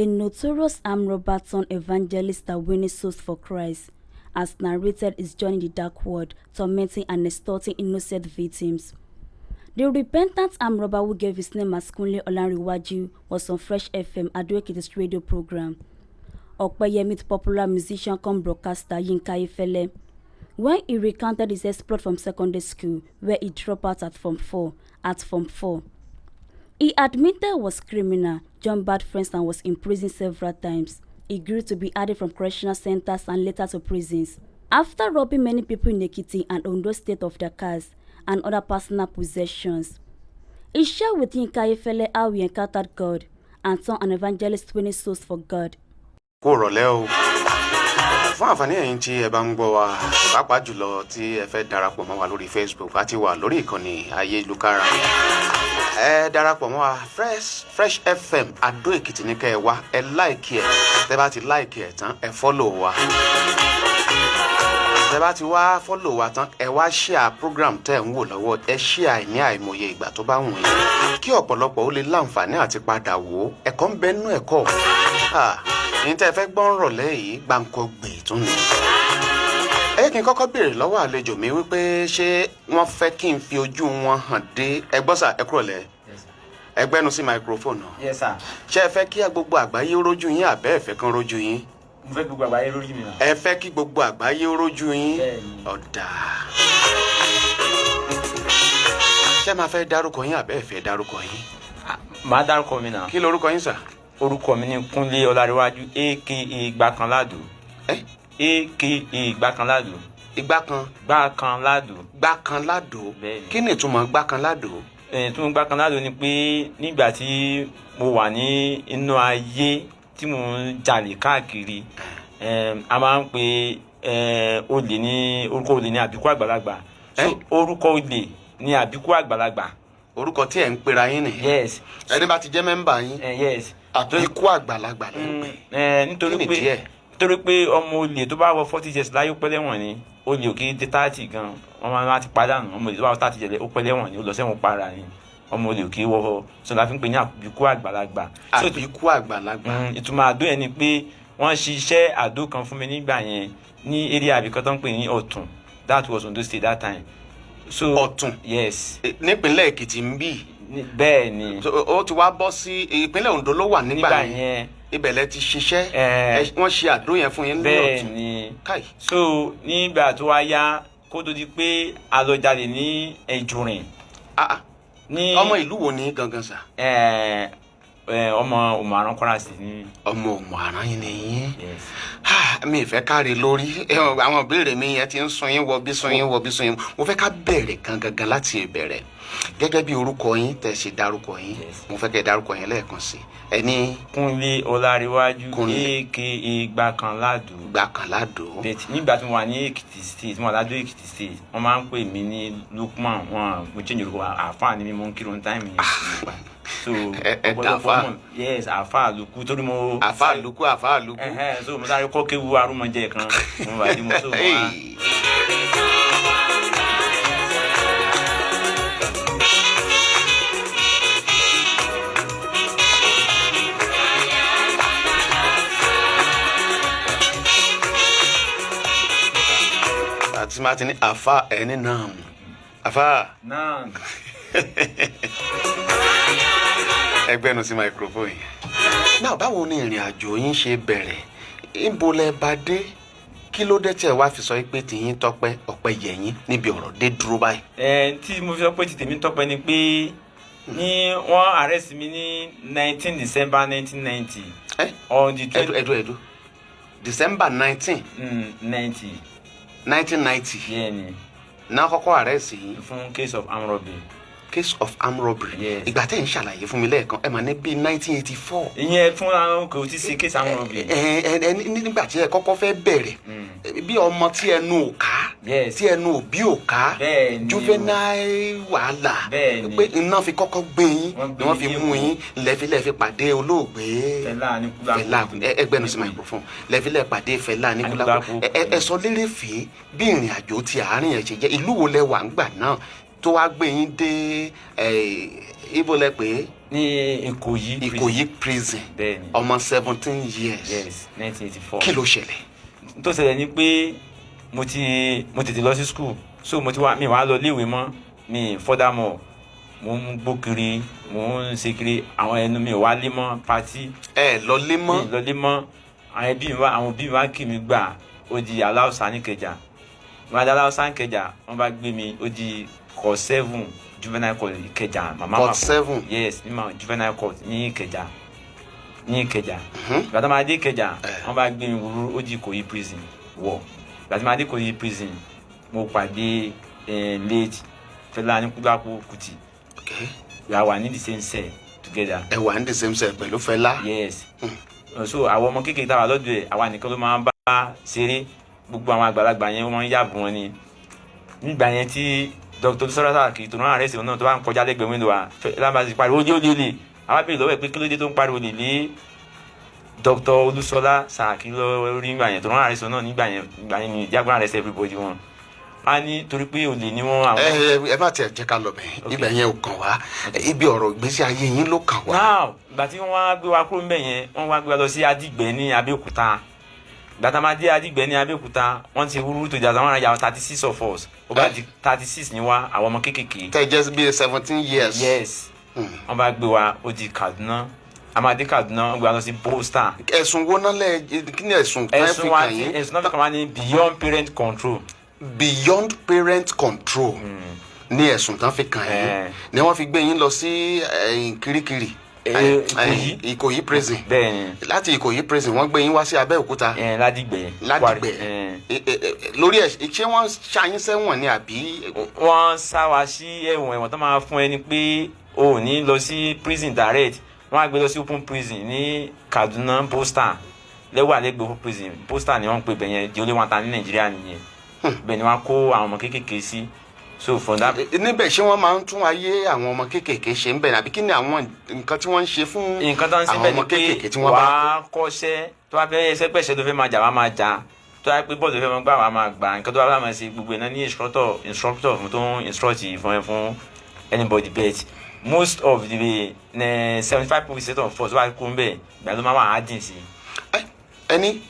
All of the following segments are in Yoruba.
A notorious armed robber turned evangelist that winning souls for Christ has narrated his journey in the dark world, tormenting and extorting innocent victims. The repentant armed robber who gave his name as Kunle Olanrewaju was on Fresh FM Ado-Ekiti's radio program. Opeyemi, the popular musician come broadcaster Yinka Ayefele, when he recounted his exploit from secondary school, where he dropped out at Form 4. He admitted he was criminal, joined bad friends and was imprisoned several times. He grew to be added from correctional centers and later to prisons. After robbing many people in Ekiti and Ondo State of their cars and other personal possessions, he shared with Yinka Ayefele how he encountered God and turned an evangelist winning souls for God. Fún àǹfààní ẹ̀yin tí ẹ bá ń gbọ́ wa pàápàá jùlọ tí ẹ fẹ́ darapọ̀ mọ́ wa lórí Facebook àti wà lórí ìkànnì ayélujára ẹ darapọ̀ mọ́ wa Fresh FM Ado-Ekiti ní kẹ́ ẹ wá ẹ like ẹ tẹ́ bá ti like ẹ tán ẹ follow wa tẹ́ bá ti wá follow wa tán ẹ wá share program tẹ́ ń wò lọ́wọ́ ẹ share ní àìmọye ìgbà tó bá wù yín kí ọ̀pọ̀lọpọ̀ ó lè láǹfààní àti padà wò ẹ̀kọ́ ń bẹ nínú ẹ̀kọ́ ní tẹ́ fẹ́ gbọ́n rọ̀lẹ́ yìí gbáǹkọ́ gbè tún ni. Ẹ kí n kọ́kọ́ béèrè lọ́wọ́ àlejò mi wípé ṣé wọ́n fẹ́ kí n fi ojú wọn hàn dé ẹgbọ́n sà ẹ kúrọ̀lẹ́ ẹgbẹ́nu sí microphone náà. Yes sir. Ṣé ẹ fẹ́ kí gbogbo àgbáyé rójú yín àbẹ́ ẹ fẹ́ kán rójú yín? Mo fẹ́ gbogbo àgbáyé rójú mi náà. Ẹ fẹ́ kí gbogbo àgbáyé rójú yín? Ọ̀dà. Ṣé máa fẹ́ dárúkọ yín àbẹ́ ẹ fẹ́ dárúkọ yín? Màá dárúkọ mi náà. Kí lorúkọ yín sà? Orúkọ mi ni Kunle Olanrewaju aka Igbakanlado. Aka Igbakanlado. Igbakanlado. Kí ni ìtumọ̀ Igbakanlado? Ìtumọ̀ Igbakanlado ni pé nígbà tí mo wà ní inú ayé tí mo ń jalè káàkiri a máa ń pe olè ní orúkọ olè ní àbíkú àgbàlagbà. So orúkọ olè ní àbíkú àgbàlagbà. Orúkọ tí ẹ ń pera yín nìyẹn. Yes. Ẹni bá ti jẹ́ mẹ́mbà yín. Yes. Àbíkú àgbàlagbà lẹ ń pè. nítorí pé ọmọ olè tó bá wọ 40 years láyé ó pẹ́ lẹ́wọ̀n ni olè òkè dé 30 gan wọ́n máa ti pàdánù ọmọ olè tó bá wọ 30 years ó pẹ́ lẹ́wọ̀n ni ó lọ sẹ́wọ̀n para ni ọmọ olè òkè wọ so la fi ń pè ní àbíkú àgbàlagbà. Àbíkú àgbàlagbà. Ìtumọ̀ àdó yẹn ni pé wọ́n ṣiṣẹ́ àdó kan fún mi nígbà yẹn ní area àbíkọ́ tó ń pè ní Ọ̀tún. That was Ondo State that time. So Ọ̀tún. Yes. Nípínlẹ̀ Èkìtì ń bí. Bẹ́ẹ̀ ni. Ó ti wá bọ́ sí ìpínlẹ̀ Ondo ló wà nígbà yẹn. Ibẹ̀ lẹ ti ṣiṣẹ́ wọ́n ṣe àdó yẹn fún yín ní Ọ̀tún. Bẹ́ẹ̀ ni. So nígbà tó wá yá kó tó di pé a lọ jalè ní Ẹ̀jùrìn. Ọmọ ìlú wo ni gangan sà? Ọmọ Òmùaran Kwara State ni. Ọmọ Òmùaran yín ni yín. Mi ìfẹ́ káre lórí àwọn ìbéèrè mi yẹn ti ń sun yín wọ bí sun yín. Mo fẹ́ ká bẹ̀rẹ̀ gangan láti ìbẹ̀rẹ̀ gẹ́gẹ́ bí orúkọ yín tẹ́ ṣe dárúkọ yín mo fẹ́ kẹ́ dárúkọ yín lẹ́ẹ̀kan sí ẹni. Kunle Olanrewaju aka Igbakanlado. Nígbà tí mo wà ní Ekiti State mo wà ládó Ekiti State wọ́n máa ń pè mí ní Lukman mo change orúkọ àfáà ni mi mo ń kírun táìmù yẹn. So yes àfáà Luku torí mo. àfáà Luku. So mo sáré kọ́ kéwu arúmọjẹ kan mo wà dí mo tó wá. Àti máa ti ní àfáà ẹni náà àfáà náà. Ẹgbẹ́nu sí microphone yìí. Náà báwo ni ìrìn àjò yín ṣe bẹ̀rẹ̀? Níbo lẹ bá dé? Kí ló dé tí ẹ wá fi sọ pé tìyín tọ́pẹ́ ọ̀pẹ yẹ̀yìn níbi ọ̀rọ̀ dé dúró báyìí? Tí mo fi sọ pé ti tèmi tọ́pẹ́ ni pé ní wọ́n arrest mi ní 19 December 1990. On the Ẹ̀dùn December 19. 1990. Yeah ni. Náà kọ́kọ́ arrest yín. Fún case of armed robbery. Case of armed robbery. Ìgbà tẹ́ ń ṣàlàyé fún mi lẹ́ẹ̀kan ẹ mà ní bí 1984. Ìyẹn fún àwọn kò tí ṣe case armed robbery. Nígbà tí ẹ kọ́kọ́ fẹ́ bẹ̀rẹ̀ bí ọmọ tí ẹnu ò ká tí ẹnu òbí ò ká juvenile wàhálà pé iná fi kọ́kọ́ gbé yín ni wọ́n fi mú yín lẹ́fílẹ̀ pàdé olóògbé Fẹlá ẹgbẹ́nu sí microphone lẹ́fílẹ̀ pàdé Fẹlá Aníkúlápó ẹ sọ lérè fèé bí ìrìn àjò ti àárín ẹ̀ ṣe jẹ́ ìlú wo lẹ wà ńgbà náà tó wá gbé yín dé ibo lẹ pé ní Ìkòyí prison bẹ́ẹ̀ni ọmọ 17 years. yes 1984. kí ló ṣẹlẹ̀? tó ṣẹlẹ̀ ni pé mo tètè lọ sí school, so mi wá lọ léèwé mọ́, mi furthermore mo ń gbó kiri, mo ń ṣe kiri, àwọn ẹnu mi ò wá lé mọ́ pati. lọ lé mọ́? mi lọ lé mọ́. àwọn òbí mi wá kì mí gbà, ó di Aláùsá ní Ìkẹjà. wọ́n á di Aláùsá ní Ìkẹjà, wọ́n bá gbé mi, ó di court 7 juvenile court Ìkẹjà. màmá court 7? yes, ní juvenile court ní Ìkẹjà. ìgbà tó máa dé Ìkẹjà, wọ́n bá gbé mi wúrú, ó di Ìkòyí prison wọ̀. ìgbà tó máa dé Ìkòyí prison, mo pàdé late Fẹlá Aníkúlápó Kútì. we wà ní the same cell together. ẹ wà ní the same cell pẹ̀lú Fẹlá? yes. so àwọn ọmọ kékeré táwa lọ́dọ̀ ẹ̀, àwa nìkan ló máa ń bá ṣeré, gbogbo àwọn àgbàlagbà yẹn wọ́n ń yàbù wọn ni. nígbà yẹn tí Dr. Olúṣọlá kì í tó náà rẹ̀ sí wọn náà tó bá ń kọjá lẹ́gbẹ̀ẹ́ wíńdò wa, Fẹlá bá ti pariwo ó lé àwa béèrè lọ́wọ́ ẹ̀ pé kí ló dé tó ń pariwo lé Dr. Olúṣọlá Sàkí lórí nígbà yẹn tó náà rẹ̀ sí wọn náà nígbà yẹn ni jágbọ́n rẹ̀ sí everybody wọn. a ní torí pé olè ni wọ́n àwọn. ẹ bá tiẹ̀ jẹ́ ká lọ bẹ̀ ibẹ̀ yẹn ò kàn wá, ibi ọ̀rọ̀ ìgbésí ayé yín ló kàn wá. now ìgbà tí wọ́n wá gbé wa kúrò níbẹ̀ yẹn, wọ́n wá gbé wa lọ sí Adígbẹ́ ní Abẹ́òkúta. ìgbà tá a máa dé Adígbẹ́ ní Abẹ́òkúta, wọ́n ti wúrú tó jà sáwọn ará yàrá 36 of us, ó bá di 36 ní wa àwọn ọmọ kéékèèké. tẹ́ jẹ́ bí 17 years. yes. wọ́n bá gbé wa, ó di Kaduna. a máa dé Kaduna, wọ́n gbé wa lọ sí Bosta. ẹ̀sùn wo náà kí ni ẹ̀sùn kan fi kàn yín? ẹ̀sùn náà fi kàn wá ní beyond parent control. beyond parent control ní ẹ̀sùn tán fi kàn yín, ni wọ́n fi gbé yín lọ sí Kirikiri Ìkòyí prison. bẹ́ẹ̀ni. láti Ìkòyí prison wọ́n gbé yín wá sí Abẹ́òkúta. Ládìgbẹ́. lórí ẹ̀ ṣé wọ́n ṣàyín sẹ́wọ̀n ni àbí? wọ́n sá wa sí ẹ̀wọ̀n tó máa fún ẹni pé o ò ní lọ sí prison direct, wọ́n á gbé lọ sí open prison ní Kaduna Bosta. lẹ́wọ̀ àlẹ́gbẹ̀ẹ́ open prison Bosta ni wọ́n ń pè bẹ̀yẹn, di olé wọn ta ní Nàìjíríà nìyẹn. bẹ́ẹ̀ ni wọ́n kó àwọn ọmọ kéékèèké sí. so from that. níbẹ̀ ṣé wọ́n máa ń tún ayé àwọn ọmọ kéékèèké ṣe ń bẹ̀ nàbí kí ni àwọn nǹkan tí wọ́n ń ṣe fún àwọn ọmọ kéékèèké tí wọ́n bá kó? wàá kọ́ṣẹ́ tó bá fẹ́ ẹsẹ́ pẹ̀ṣẹ́ tó fẹ́ máa jà wá máa jà, tó bá pé bọ́ọ̀lù tó fẹ́ máa gbà wá máa gbà, nǹkan tó bá máa ṣe gbogbo ẹ̀ náà ní instructor fún tó ń instruct fún anybody, bet most of the 75% of us wá kó ń bẹ̀ ìgbà ló máa wà á dín sí. ẹni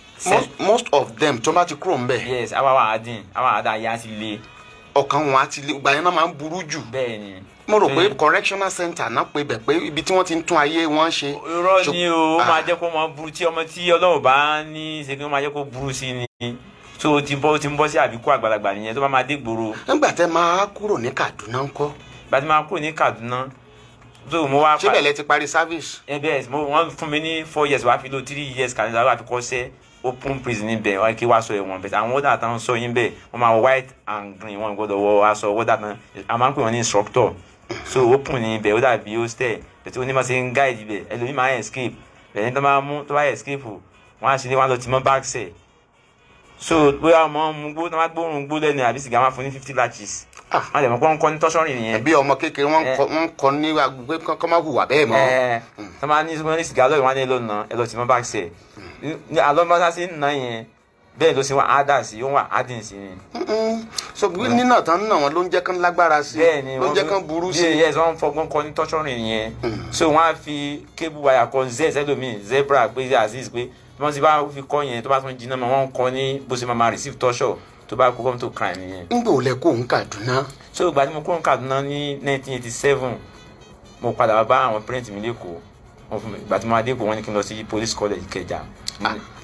most of them tó bá ti kúrò ń bẹ̀. yes àwa á dín àyà ti le. ọkàn wọn àti ìgbà yẹn náà máa ń burú jù. bẹ́ẹ̀ni. mo rò pé correctional center náà pé bẹ̀ pé ibi tí wọ́n ti ń tún ayé wọn ṣe. irọ́ ni o, ó máa jẹ́ kó máa burú tí ọmọ tí Ọlọ́run bá ní ṣe kí ó máa jẹ́ kó burú sí ni. so ó ti ń bọ́ sí àbíkú àgbàlagbà nìyẹn tó bá máa dé gbòòrò. nígbà tẹ́ máa kúrò ní Kaduna ńkọ́? ìgbà tí máa kúrò ní Kaduna, so mo wá. ṣé bẹ̀lẹ̀ ti parí service? bẹ́ẹ̀ wọ́n fún mi ní 4 years wá fi lò 3 years kàlẹ́ńdà wá fi kọ́ṣẹ́ open prison níbẹ̀ wọ́n kí wá sọ ẹ̀wọ̀n bẹ̀tẹ̀ àwọn wọ́dà tán sọ yín bẹ́ẹ̀ wọ́n máa wọ white and green wọ́n gbọ́dọ̀ wọ aṣọ wọ́dà tán a máa ń pè wọ́n ní instructor. so open níbẹ̀ ó dàbí hostel bẹ̀tẹ̀ onímọ̀ sí ń guide bẹ̀ ẹlòmíì máa escape bẹ̀tẹ̀ tó máa mú tó bá escape wọ́n á ṣe ní wọ́n lọ tì mọ́ back cell. so bóyá ọmọ mu gbó tó máa gbóòórùn gbó lẹ́nu àbí sìgá máa fún ní 50 latches. wọ́n lè mọ̀ pé wọ́n kọ́ ní tọ́sọ́rì nìyẹn. bí ọmọ kékeré wọ́n kọ́ ní agbègbè kọ́ máa hùwà bẹ́ẹ̀ mọ́. tó máa ní sìgá lọ́ọ̀rì wọ́n á ní ẹ lọ tì mọ́ back cell. alọ́mọ́sá sí ń ná yẹn bẹ́ẹ̀ ló ṣe wá ádà sí ó wà ádìn sí ni. so nínà tán náà wọn ló ń jẹ́ kán lágbára sí i ló ń jẹ́ kán burú sí i. yes wọ́n fọgbọ́n kọ ní tọ́sọ́rìn yẹn so wọ́n á fi kébù wáyà kọ ẹlòmíì zebra pé aziz pé bí wọ́n ti bá fi kọ́ yẹn tó bá tún jiná mọ́ wọ́n kọ́ ní bó ṣe máa receive torture tó bá kó come to crime yẹn. ń gbò lẹ kó ń Kaduna. so ìgbà tí mo kó ń Kaduna ní 1987 mo padà wá bá àwọn parent mi lẹ́kọ̀ọ́ ìgbà tí mo adé kò wọ́n ní kí n lọ sí police college Ìkẹjà.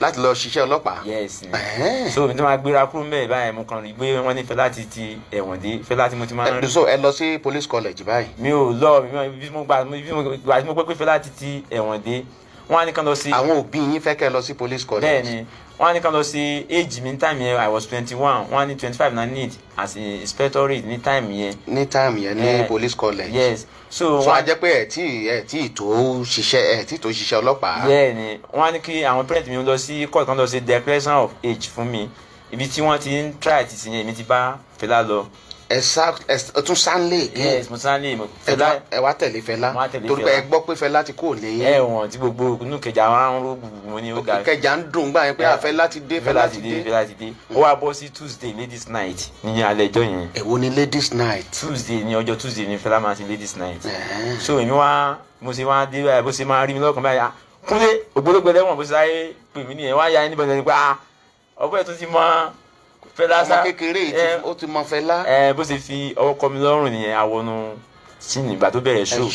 láti lọ ṣiṣẹ́ ọlọ́pàá. yes so mi tí wọ́n gbéra kúrò mbẹ́ báyìí mo kàn rí pé wọ́n ní Fẹlá ti ẹ̀wọ̀n dé Fẹlá tí mo ti máa ń rí. so ẹ lọ sí police college báyìí. mi ò lọ bí mo gbà tí mo pẹ́ pé Fẹlá ti ẹ̀wọ̀n dé wọ́n á ní kàn lọ sí. àwọn òbí yín fẹ́ kẹ́ lọ sí police college. bẹ́ẹ̀ni wọ́n á ní kàn lọ sí age mi ní time yẹn I was 21 wọ́n á ní 25 na need as a inspectorate ní time yẹn. ní time yẹn ní police college. yes so a jẹ́ pé ẹ tí tó ṣiṣẹ́ ọlọ́pàá. bẹ́ẹ̀ni wọ́n á ní kí àwọn parent mi lọ sí court kan lọ sí declaration of age fún mi ibi tí wọ́n ti ń try ti sìn yẹn èmi ti bá Fẹlá lọ. ẹ tún Stanley. yes mo Stanley mo Fẹlá. ẹ wá tẹ̀lé Fẹlá Mo wá tẹ̀lé torí Fẹlá. pé ẹ gbọ́ pé Fẹlá ti kò ní. ẹ̀wọ̀n tí gbogbo inú Ìkẹjà wọn ń ró gbùgbù mo ní ó ga. Ìkẹjà ń dùn gbà yẹn pé Fẹlá ti dé. Fẹlá ti dé ó wá bọ́ sí Tuesday ladies night ní alẹ́ ẹjọ́ yẹn. èwo ni ladies night. Tuesday ní ọjọ́ Tuesday ní Fẹlá máa ṣe ladies night. so èmi wá mo ṣe wá dé báyìí bó ṣe máa rí mi lọ́kàn báyìí Kúnlé ògbólógbò lẹ́wọ̀n bó ṣe sáyé pè mí nìyẹn wá ya ẹni bọ̀dọ̀ ni pé ọgbẹ́ tó ti mọ Fẹlá ọmọ kékeré yìí ó ti mọ Fẹlá. bó ṣe fi ọwọ́ kọ mi lọ́rùn nìyẹn àwọnú sínú ìgbà tó bẹ̀rẹ̀ show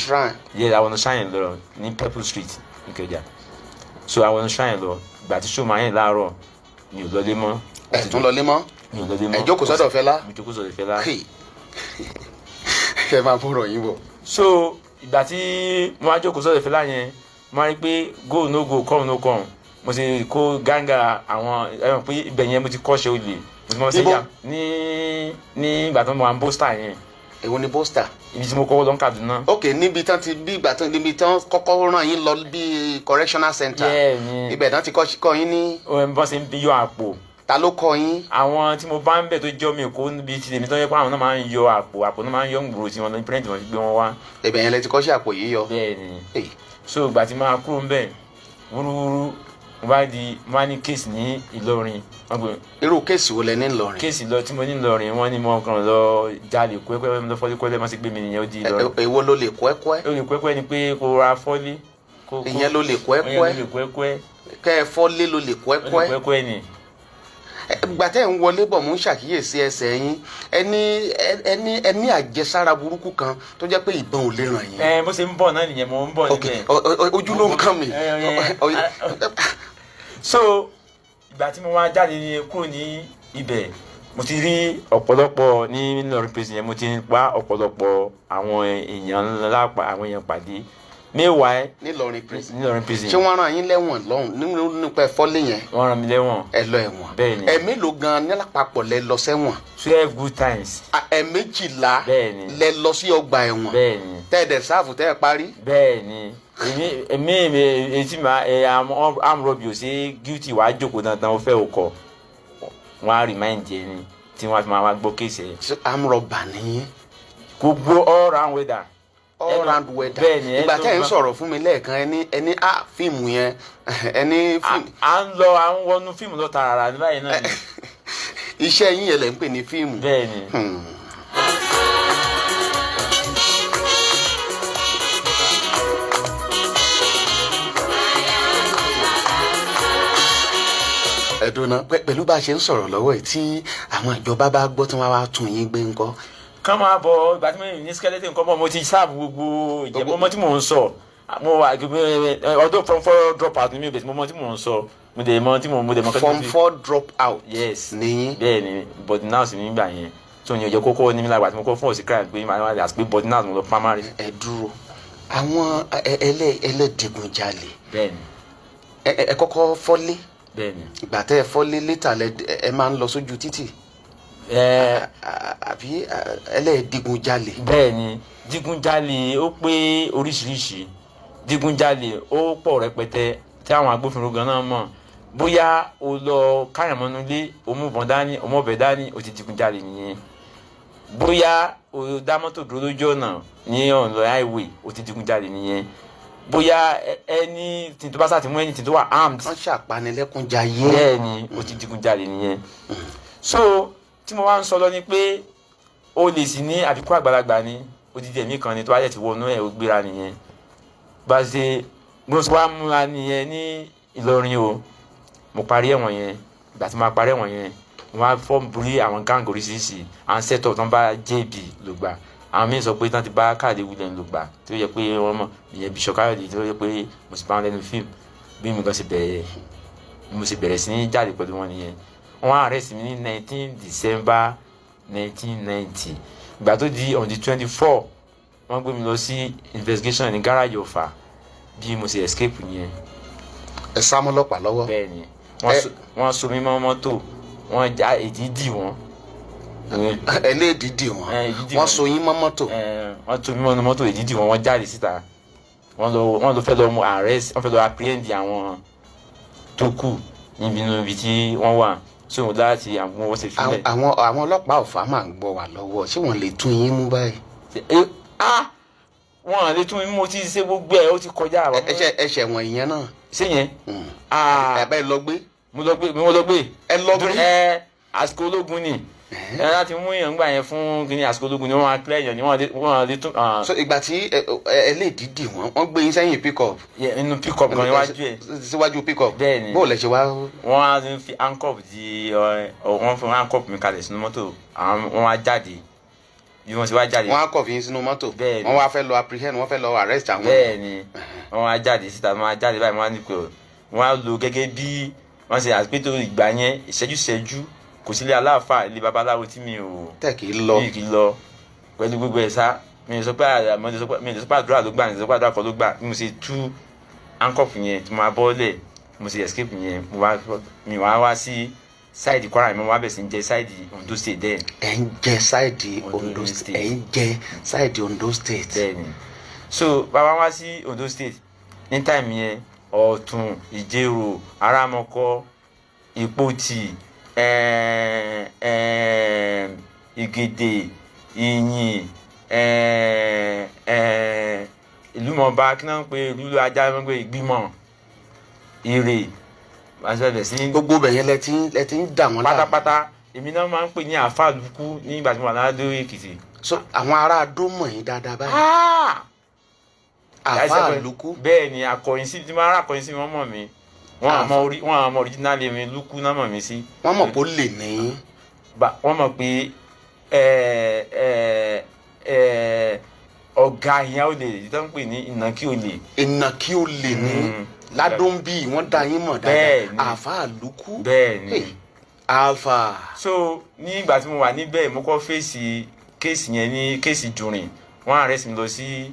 yẹ àwọnú shrine lọ ní Purple Street Ìkẹjà so àwọnú shrine lọ ìgbà tí show máa yẹn láàárọ̀ mi ò lọlé mọ́. ẹ tún lọlé mọ́. mi ò lọlé mọ́. ẹ jókòó sọ́dọ̀ Fẹlá. mi jókòó sọ́dọ̀ Fẹlá. ẹ máa fọ̀rọ̀ yín bọ̀. so ìgbà tí mo wá jókòó sọ́dọ̀ Fẹlá yẹn mo rí pé go no go come no come mo ti kó gánga àwọn ẹ̀rọ pé ibẹ̀ yẹn mo ti kọ́ṣẹ́ olè mo ti mọ̀ sí yà ní ìgbà tó mo wà ń bóstà yẹn. èwo ni bóstà. ibi tí mo kọ́kọ́ lọ ń Kaduna. ok níbi tán ti bí ìgbà tán níbi tán kọ́kọ́ ràn yín lọ bí correctional center. ibẹ̀ tán ti kọ́ yín ní. bọ́n ṣe ń yọ àpò. ta ló kọ́ yín. àwọn tí mo bá ń bẹ̀ tó jọ́ mi kó níbi tí tèmi tó yẹ pé àwọn náà máa ń yọ àpò náà máa ń yọ gbòòrò tí wọn lọ pẹ́rẹ́ǹtì wọn fi gbé wọn wá. ibẹ̀ yẹn lẹ ti kọ́ṣẹ́ àpò yìí yọ. bẹ́ẹ̀ni so ìgbà tí máa kúrò ń bẹ̀ wúrúwúrú mo bá ní kéèsì ní Ìlọrin. irú kéèsì wo lẹ ní Ìlọrin. kéèsì lọ tí mo ní Ìlọrin wọ́n ní mo kàn lọ jalè kúẹ́kúẹ́ lọ fọ́lé kọ́lé má sì gbé mi nìyẹn ó di Ìlọrin. èwo ló lè kúẹ́kúẹ́. ó lè kúẹ́kúẹ́ ni pé kó ra fọ́lé. ìyẹn ló lè kúẹ́kúẹ́. kẹ́ ẹ fọ́lé ló lè kúẹ́kúẹ́. ó lè kúẹ́kúẹ́ ni. ìgbà tẹ́ ń wọlé bọ̀ mú ń ṣàkíyèsí ẹsẹ̀ yín ẹni àjẹsára burúkú kan tó jẹ́ pé ìbọn ò lè ràn yín. bó ṣe ń bọ̀ náà nìyẹn mo ń bọ̀ níbẹ̀. ojú ló ń kàn mí. so ìgbà tí mo wá jáde kúrò ní ibẹ̀ mo ti rí ọ̀pọ̀lọpọ̀ ní Ìlọrin prison yẹn mo ti pa ọ̀pọ̀lọpọ̀ àwọn èèyàn pàdé mẹ́wàá ní Ìlọrin prison. ṣé wọ́n rán yín lẹ́wọ̀n lọ́hùn nípa ẹ̀fọ́lé yẹn. wọ́n rán mi lẹ́wọ̀n. ẹ lọ ẹ̀wọ̀n. bẹ́ẹ̀ni. ẹ̀mélòó gan-an ní lápapọ̀ lẹ lọ sẹ́wọ̀n. 12 good times. ẹ̀méjìlá. bẹ́ẹ̀ni. lẹ lọ sí ọgbà ẹ̀wọ̀n. bẹ́ẹ̀ni. tẹ́ẹ̀dẹ̀ sáàfù tẹ́ẹ̀ parí. bẹ́ẹ̀ni èmi etí ma amúrọ̀bì ò ṣe guilty wàá jókòó dandan ó fẹ́ o kọ̀ wọ́n á remind ẹ ni tí wọ́n á fi máa gbọ́ kéèsì ẹ̀. amúrọ̀bà nìyí. gbogbo all round weather. all round weather. bẹ́ẹ̀ni ìgbà tẹ́ ẹ̀ ń sọ̀rọ̀ fún mi lẹ́ẹ̀kan ẹni fíìmù yẹn ẹni fíìmù. à ń wọnú fíìmù lọ tààrà ní báyìí náà ni. iṣẹ́ yín yẹn lẹ ń pè ní fíìmù. bẹ́ẹ̀ni. ẹ̀dùnà pẹ̀lú bá a ṣe ń sọ̀rọ̀ lọ́wọ́ ẹ̀ tí àwọn ìjọba bá gbọ́ tí wọ́n wá tún yín gbé ńkọ́. kán máa bọ ìgbà tí mo ní skeleton nǹkan mọ́ mo ti sáàbù gbogbo ìjẹ́bọ́mọ́ tí mò ń sọ mo wà ọdún form 4 drop out ní mi ò bẹ̀ tí mo mọ tí mò ń sọ mo dẹ̀ mọ tí mo dẹ̀ mọ. form 4 drop out. yes nìyí. bẹ́ẹ̀ni body now sì nígbà yẹn tó ní ọjọ́ kókó ní mi lágbà tí mo kọ́ fún ọ̀sìn kíláà pé màá wá pé body now mo lọ primary. ẹ dúró àwọn ẹlẹ́dìgunjalè. bẹ́ẹ̀ni. ẹ kọ́kọ́ fọ́lé. bẹ́ẹ̀ni. ìgbà tẹ́ ẹ fọ́lé létà ẹ máa ń lọ sójú títì. àbí ẹlẹ́dìgunjalè. bẹ́ẹ̀ni digunjalè ó pé oríṣiríṣi digunjalè ó pọ̀ rẹpẹtẹ tí àwọn agbófinró gan náà mọ̀ bóyá o lọ káyàmọ́nulé omúbọn dání ọmọbẹ dání o ti digunjalè nìyẹn bóyá o dá mọ́tò dúró lójú ọ̀nà ní ọ̀nà highway o ti digunjalè nìyẹn bóyá ẹni tí tó bá sá ti mú ẹni tí tó wà armed. wọ́n ṣàpanilẹ́kúnjayé. bẹ́ẹ̀ni o ti digunjalè nìyẹn. so tí mo wá ń sọ lọ ni pé o lè sí ní àbíkú àgbàlagbà ni odidi ẹ̀mí kan ni tó bá yẹ ti wọnú ẹ̀ ó gbéra nìyẹn bá ṣe mo sọ wá múra nìyẹn ní Ìlọrin o mo parí ẹ̀wọ̀n yẹn ìgbà tí mo parí ẹ̀wọ̀n yẹn mo wá fọ́ọ̀mù borí àwọn gáàngì oríṣiríṣi àwọn sẹ́tọ̀ tán bá JB ló gbà àwọn míín sọ pé tán ti bá Káyọ̀dé William ló gbà tó yẹ pé wọ́n mọ̀ ìyẹn Bishop Káyọ̀dé tó yẹ pé mo sì bá wọn lẹ́nu fíìmù bí mi gan ṣe bẹ̀rẹ̀ sí ní jáde pẹ̀lú wọn nìyẹn wọ́n arrest mi ní 19 December 1990 ìgbà tó di on the 24 wọ́n gbé mi lọ sí investigation ní gáràjì Ọ̀fà bí mo ṣe escape yẹn. ẹ sá mọ́ ọlọ́pàá lọ́wọ́. bẹ́ẹ̀ni wọ́n so mi mọ́ mọ́tò wọ́n já èdè dì wọ́n. ẹlẹ́ẹ̀dì dì wọ́n wọ́n so yín mọ́ mọ́tò. wọ́n so mi mọ́ mọ́tò èdè dì wọ́n wọ́n jáde síta wọ́n lọ fẹ́ lọ mú arrest wọ́n fẹ́ lọ apprehend àwọn tó kù níbi tí wọ́n wà so mo láti àwọn wọ́n ṣe fílẹ̀. àwọn ọlọ́pàá ọ̀fà máa ń gbọ́ wà lọ́wọ́ ṣé wọ́n lè tún yín mú báyìí. Wọ́n lè tún mo ti ṣe gbogbo ẹ̀ ó ti kọjá àwọn. ẹ̀ṣẹ̀ wọn ìyẹn náà. ṣé yẹn. ẹ lọ gbé. mo lọ gbé. ẹ lọ gbé. àsìkò ológun ni láti mú èèyàn gbà yẹn fún kí ni àsìkò ológun ni wọ́n máa kílẹ̀ èèyàn ni wọ́n lè tún. so ìgbà tí ẹ lè dídì wọ́n gbé yín sẹ́yìn pick-up. nínú pick-up gan níwájú ẹ̀. síwájú pick-up. bẹ́ẹ̀ni bó o lẹ ṣe wá. wọ́n á fi handcuff di wọ́n fi handcuff mi kalẹ̀ sínú mọ́tò wọ́n wá jáde bí wọ́n ti wá jáde. wọ́n á kọ̀ fi yín sínú mọ́tò. bẹ́ẹ̀ni wọ́n wá fẹ́ lọ apprehend wọ́n fẹ́ lọ arrest àwọn. bẹ́ẹ̀ni wọ́n wá jáde síta wọ́n wá jáde báyìí wọ́n wá ní pé wọ́n á lo gẹ́gẹ́ bí wọ́n ṣe àpètò ìgbà yẹn ìṣẹ́jú kò sílé aláàfáà ilé babaláwo tí mi ò tẹ̀ kì í lọ pẹ̀lú gbogbo ẹ̀ sá mi ò sọ pé àdúrà ló gbà mi ò sọ pé àdúrà kan ló gbà mi ò ṣe tú handcuff yẹn tí mo máa bọ́ọ̀lẹ̀ mo ṣe escape yẹn mi wá sí sáìdì Kwara mi wá bẹ̀ sí ń jẹ sáìdì Ondo State dẹ́n. ẹ̀ ń jẹ sáìdì Ondo State ẹ̀ ń jẹ sáìdì Ondo State. bẹ́ẹ̀ni so bàbá wá sí Ondo State ní táìmù yẹn Ọ̀tún Ìjẹ̀rò Arámọkọ Ìpòtì Ìgèdè Ìyìn Ìlúmọ̀ọ́ba kí náà ń pe ìlú ajá ń pe Ìgbìmọ̀ Ìrè àṣẹbẹ̀ sí. gbogbo bẹ̀yẹn lẹ ti ń dà wọ́n láàmú. pátápátá èmi náà máa ń pè ní Àfàlùkù nígbà tí mo wà ládó Èkìtì. so àwọn ará Adó mọ̀ yín dáadáa báyìí. Àfàlùkù. bẹ́ẹ̀ ni akọ̀yìn sí tí wọ́n rà akọ̀yìn sí wọ́n mọ̀ mí wọ́n àmọ́ original mi Lùkù náà mọ̀ mí sí. wọ́n mọ̀ pé ó lè ní. wọ́n mọ̀ pé ọ̀gá ìyá olè tó ń pè ní ìnàkí olè. ìnàkí olè ní ládùn bíi wọ́n dá yín mọ̀ dáadáa. Àfàlùkù. bẹ́ẹ̀ ni alfa. so ní ìgbà tí mo wà níbẹ̀ mo kọ́ fèsì kéèsì yẹn ní kéèsì Jùrìn wọ́n arrest mi lọ sí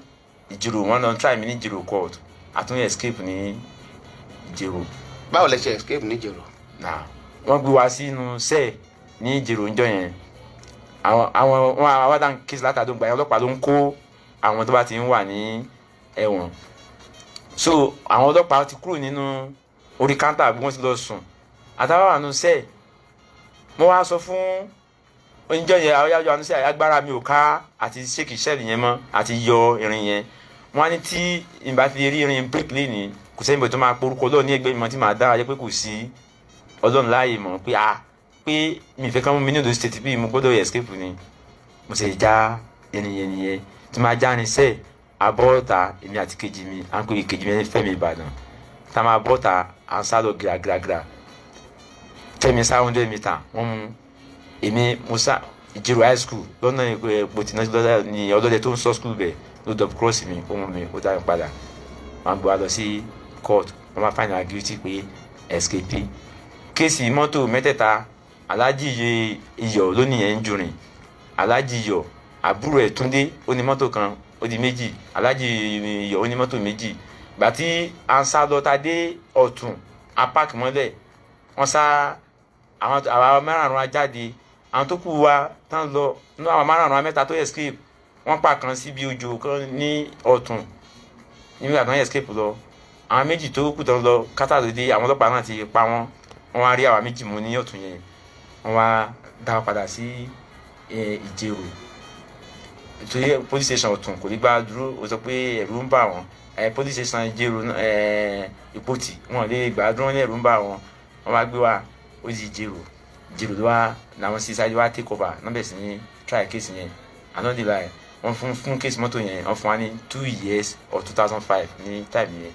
Ìjẹ̀rò wọ́n lọ try mi ní Ìjẹ̀rò court àtún escape ní Ìjẹ̀rò. báwo lẹ ṣe escape ní Ìjẹ̀rò. wọ́n gbé wa sínú sẹ́ẹ̀ ní Ìjẹ̀rò ńjọ́ yẹn àwọn awádàn kéèsì látàdó gbà yẹn ọlọ́pàá ló ń kó àwọn tó bá ti ń wà ní ẹ̀wọ̀n so àwọn ọlọ́pàá ti kúrò nínú orí káńtà bí wọ́n ti lọ sùn àtàwọn àánú sẹ́ẹ̀ mo wá sọ fún oníjọ́ yẹn ayájọ́ àánú sẹ́ẹ̀ agbára mi ò ká àti ṣéèkì sẹ́ẹ̀lì yẹn mọ́ àti yọ irin yẹn wọ́n á ní tí ìbá ti rí irin break lẹ́ni kò sẹ́yìn bọ̀ tó máa porúkọ Ọlọ́run ní ẹgbẹ́ mi mọ́ tí màá dára jẹ́ pé kò sí Ọlọ́run láàyè mọ́ pé mi fẹ́ kán mú mi ní Ondo State bí mo gbọ́dọ̀ escape ni mo sì já ẹnìyẹn nìyẹn tí máa já ni sẹ́ẹ̀ abọ́ọ̀ta èmi àti kejì mi à ń pè kejì mi ní Fẹ́mi Ìbàdàn tá a máa bọ́ọ̀ta à ń sá lọ gíragíra Fẹ́mi sá 100 mítà wọ́n mú èmi mo sá Ìjẹ̀rò high school lọ́nà ìpòtì náà ní ọlọ́dẹ tó ń sọ school bẹ̀ ló double cross mi ó mú mi ó dá mi padà wọ́n gbé wa lọ sí court wọ́n máa find out guilty pé escape kéèsì mọ́tò mẹ́tẹ̀ẹ̀ta Aláàjì Iyọ̀ lónìí yẹn ń Jùrìn Aláàjì Iyọ̀ àbúrò ẹ̀ Túndé ó ní mọ́tò kan ó di méjì Aláàjì Iyọ̀ ó ní mọ́tò méjì gbà tí à ń sá lọ ta dé Ọ̀tún apáàkì mọ́lẹ̀ wọ́n sá àwọn márùn-ún ajáde àwọn tó kù wa tán lọ ní àwọn márùn-ún mẹ́ta tó escape wọ́n pa kan síbi ojú kan ní Ọ̀tún nígbà tán escape lọ àwọn méjì tó kù tán lọ kátàlódé àwọn ọlọ́pàá náà ti pa wọ́n wá rí àwọn méjì mú ní Ọ̀tún yẹn wọ́n wá dá wọn padà sí Ìjẹ̀rò torí police station Ọ̀tún kò ní gbà dúró ó sọ pé ẹ̀rù ń bà wọ́n police station Ìjẹ̀rò Ìpòtì wọn lè gbà dúró ní ẹ̀rù ń bà wọ́n wọ́n wá gbé wa ó di Ìjẹ̀rò ló wá làwọn sí sáré wá take over nọ́mbẹ̀ sí ní try case yẹn àná dé báyìí wọ́n fún case mọ́tò yẹn wọ́n fún wa ní 2 years or 2005 ní time yẹn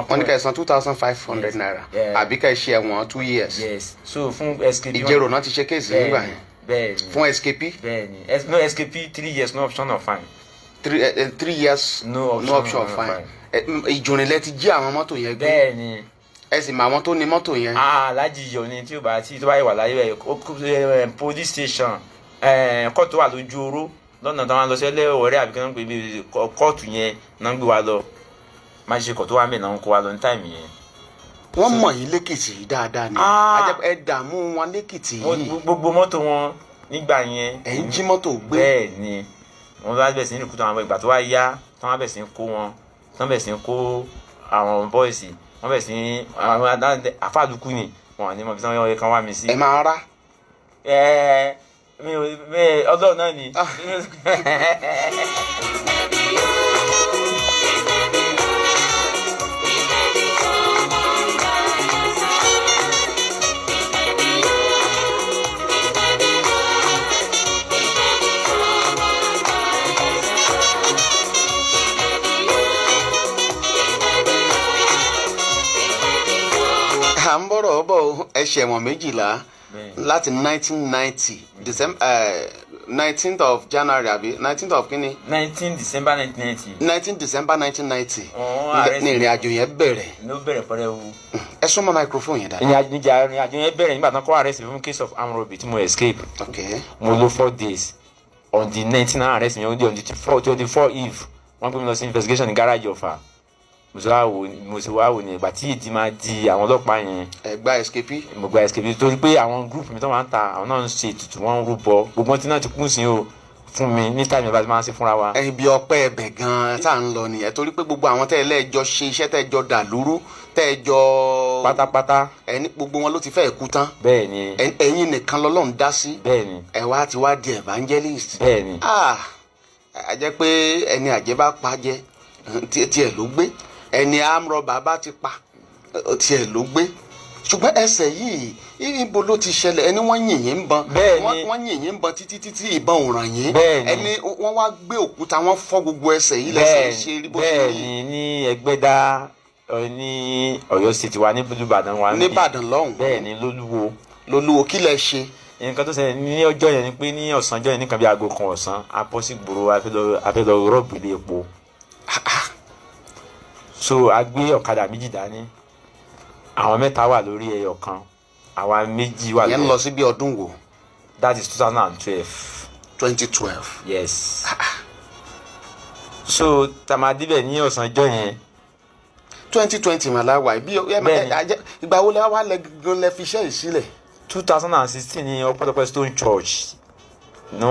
wọ́n ní ká ẹ san 2,500 naira àbí ká ẹ ṣe ẹ̀wọ̀n 2 years. yes so fún escape. Ìjẹ̀rò náà ti ṣe kéèsì nígbà yẹn. bẹ́ẹ̀ni fún escape. bẹ́ẹ̀ni no escape 3 years no option of fine. 3 years no option of fine. Ìjùrìn lẹ ti jí àwọn mọ́tò yẹn gbé. bẹ́ẹ̀ni. ẹ sì mọ àwọn tó ní mọ́tò yẹn. Aláàjì Iyọ̀ ni tí ó bá yẹ wà láyé rẹ̀ police station kóòtù wà lójú oró lọ́nà táwọn lọ sí ẹlẹ́wọ̀rẹ́ àbíkẹ́ náà ń pè bí kóòtù yẹn náà ń gbé wa lọ má ṣe kọ̀ tó wá mẹ́ náà ń kó wa lọ ní táìmù yẹn. wọ́n mọ̀ yín lẹ́kìtì yìí dáadáa ni ẹ dààmú wọn lẹ́kìtì yìí. gbogbo mọ́tò wọn nígbà yẹn. ẹ̀ ń jí mọ́tò gbé. bẹ́ẹ̀ ni wọ́n bá bẹ̀ sí ní ìkútọ̀ àwọn ìgbà tó wá yá tí wọ́n bẹ̀ sí kó wọn tí wọ́n bẹ̀ sí kó àwọn bọ́ìsì wọ́n bẹ̀ sí àwọn Àfàlùkù ni wọn ní mọ̀ bí wọ́n yẹ kán wá mi sí. ẹ máa rá. mi ọlọ́run náà ni. à ń bọ̀rọ̀ bọ̀ ẹ̀ṣẹ̀ wọn 12 láti 1990 December 19th of January àbí 19th of kínní. 19 December 1990. 19 December 1990 ní ìrìn àjò yẹn bẹ̀rẹ̀. ló bẹ̀rẹ̀ pẹ̀rẹ̀ wu. ẹ súnmọ́ microphone yẹn dáadáa. ìrìn àjò yẹn bẹ̀rẹ̀ nígbà tán kọ́ arrest mi fún case of armed robbery tí mo escape. Okay. mo lò 4 days on the 19 arrest mi on the 24 eve wọ́n gbé mi lọ sí investigation ní garage Ọ̀fà. mo sì wá wò ní ìgbà tí ìdí máa di àwọn ọlọ́pàá yẹn. ẹ gba escape. mo gba escape torí pé àwọn group mi tó máa ń ta àwọn náà ń ṣe ètùtù wọn ń rúbọ gbogbo tí náà ti kún sí o fún mi ní táìmù ìbá ti máa ń ṣe fúnra wa. ibi ọpẹ́ ẹ̀bẹ̀ gan-an tá à ń lọ nìyẹn torí pé gbogbo àwọn tẹ́ ẹ lẹ́ẹ̀jọ ṣe iṣẹ́ tẹ́ ẹ jọ dà lúrú tẹ́ ẹ jọ. pátápátá. ẹni gbogbo wọn ló ti fẹ́ẹ̀ kú tán. bẹ́ẹ̀ ni. ẹ̀yin nìkan lọ́lọ́run dá sí. bẹ́ẹ̀ ni. ẹ wá ti wá di evangelist. bẹ́ẹ̀ ni. a jẹ́ pé ẹni àjẹ́ bá pa jẹ tiẹ̀ ló gbé ẹni amrọ̀bà bá ti pa tiẹ̀ ló gbé ṣùgbọ́n ẹsẹ̀ yìí ibo ló ti ṣẹlẹ̀ ẹni wọ́n yìnyín ń bọn wọ́n yìnyín ń bọn títí ìbọn ò ràn yín ẹni wọ́n wá gbé òkúta wọ́n fọ́ gbogbo ẹsẹ̀ yìí lẹ́sẹ̀ ṣe rí bó ṣe rí. bẹ́ẹ̀ ni ní Ẹgbẹ́dá ní Ọ̀yọ́ State wa ní Ìbàdàn wa níbàdàn lọ́hùn. bẹ́ẹ̀ ni lólúwo kí lẹ ṣe. nǹkan tó ṣẹlẹ̀ ní ọjọ́ yẹn ni pé ní ọ̀sán ọjọ́ yẹn nìkan bí aago kan ọ̀sán a bọ́ sí gbòòrò a fẹ́ lọ rọ́ọ̀bù ilé epo so a gbé ọ̀kadà méjì dání àwọn mẹ́ta wà lórí ẹyọ kan àwa méjì wà lórí. yẹn lọ sí bí ọdún wo. that is 2012. 2012. yes. so tamadibẹ ní ọ̀sán ọjọ́ yẹn. 2020 màlá wà bí ìgbà wo lẹ wá gan lẹ fi iṣẹ́ yìí sílẹ̀. 2016 ní ọpọlọpọ Stone Church ní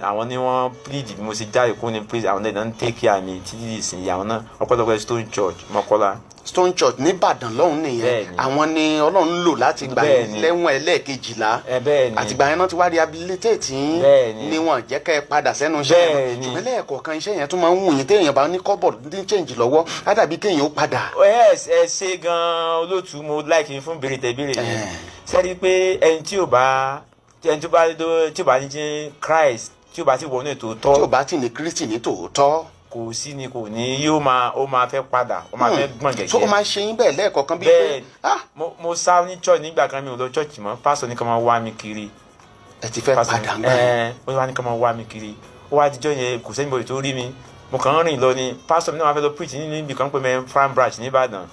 àwọn ni wọ́n plead bí mo ṣe jáde kó ní praise àwọn ẹ̀dá ń take care mi títí ìsìn àwọn náà ọpọlọpọ Stone Church Mọ́kọ́lá. Stone Church nìbàdàn lọ́hùn nìyẹn àwọn ni Ọlọ́run lò láti gbà lẹ́wọ̀n ẹlẹ́ẹ̀kejìlá àtìgbà yẹn náà ti wá rehabilitate yín ni wọ́n jẹ́ kẹ́ ẹ padà sẹ́nu iṣẹ́ yẹn ṣùgbọ́n lẹ́ẹ̀kọ̀ọ̀kan iṣẹ́ yẹn tún máa ń wù yín téèyàn bá ní kọ́bọ̀ ní change lọ́wọ́ látàbí kéèyàn ó padà. ẹ ṣe gan-an olóòtú mo like yín fún béèrè tẹ béèrè yẹn sẹ́ni pé ẹni tí ò bá ní jẹ́ Christ tí ò bá ti wọ ní tòótọ́ tí ò bá ti ní Kristi ní tòótọ́ kò sí ni kò ní ó máa fẹ́ padà ó máa fẹ́ gbọ̀n gẹ̀gẹ́. tó o máa ṣe yín bẹ́ẹ̀ lẹ́ẹ̀kọ̀ọ̀kan bíi pé. mo sá ní church nígbà kan mi ò lọ church mọ́ pásítọ̀ ní ká máa wá mi kiri. ẹ ti fẹ́ padà ń gbà yẹn. ó wá ní ká máa wá mi kiri ó wá dijọ́ yẹn kò sẹ́ni bọ̀dì tó rí mi mo kàn ń rìn lọ ni pásítọ̀ mi náà wá fẹ́ lọ preach nínú ibi kan pé mẹ́ Farm Branch nìbàdàn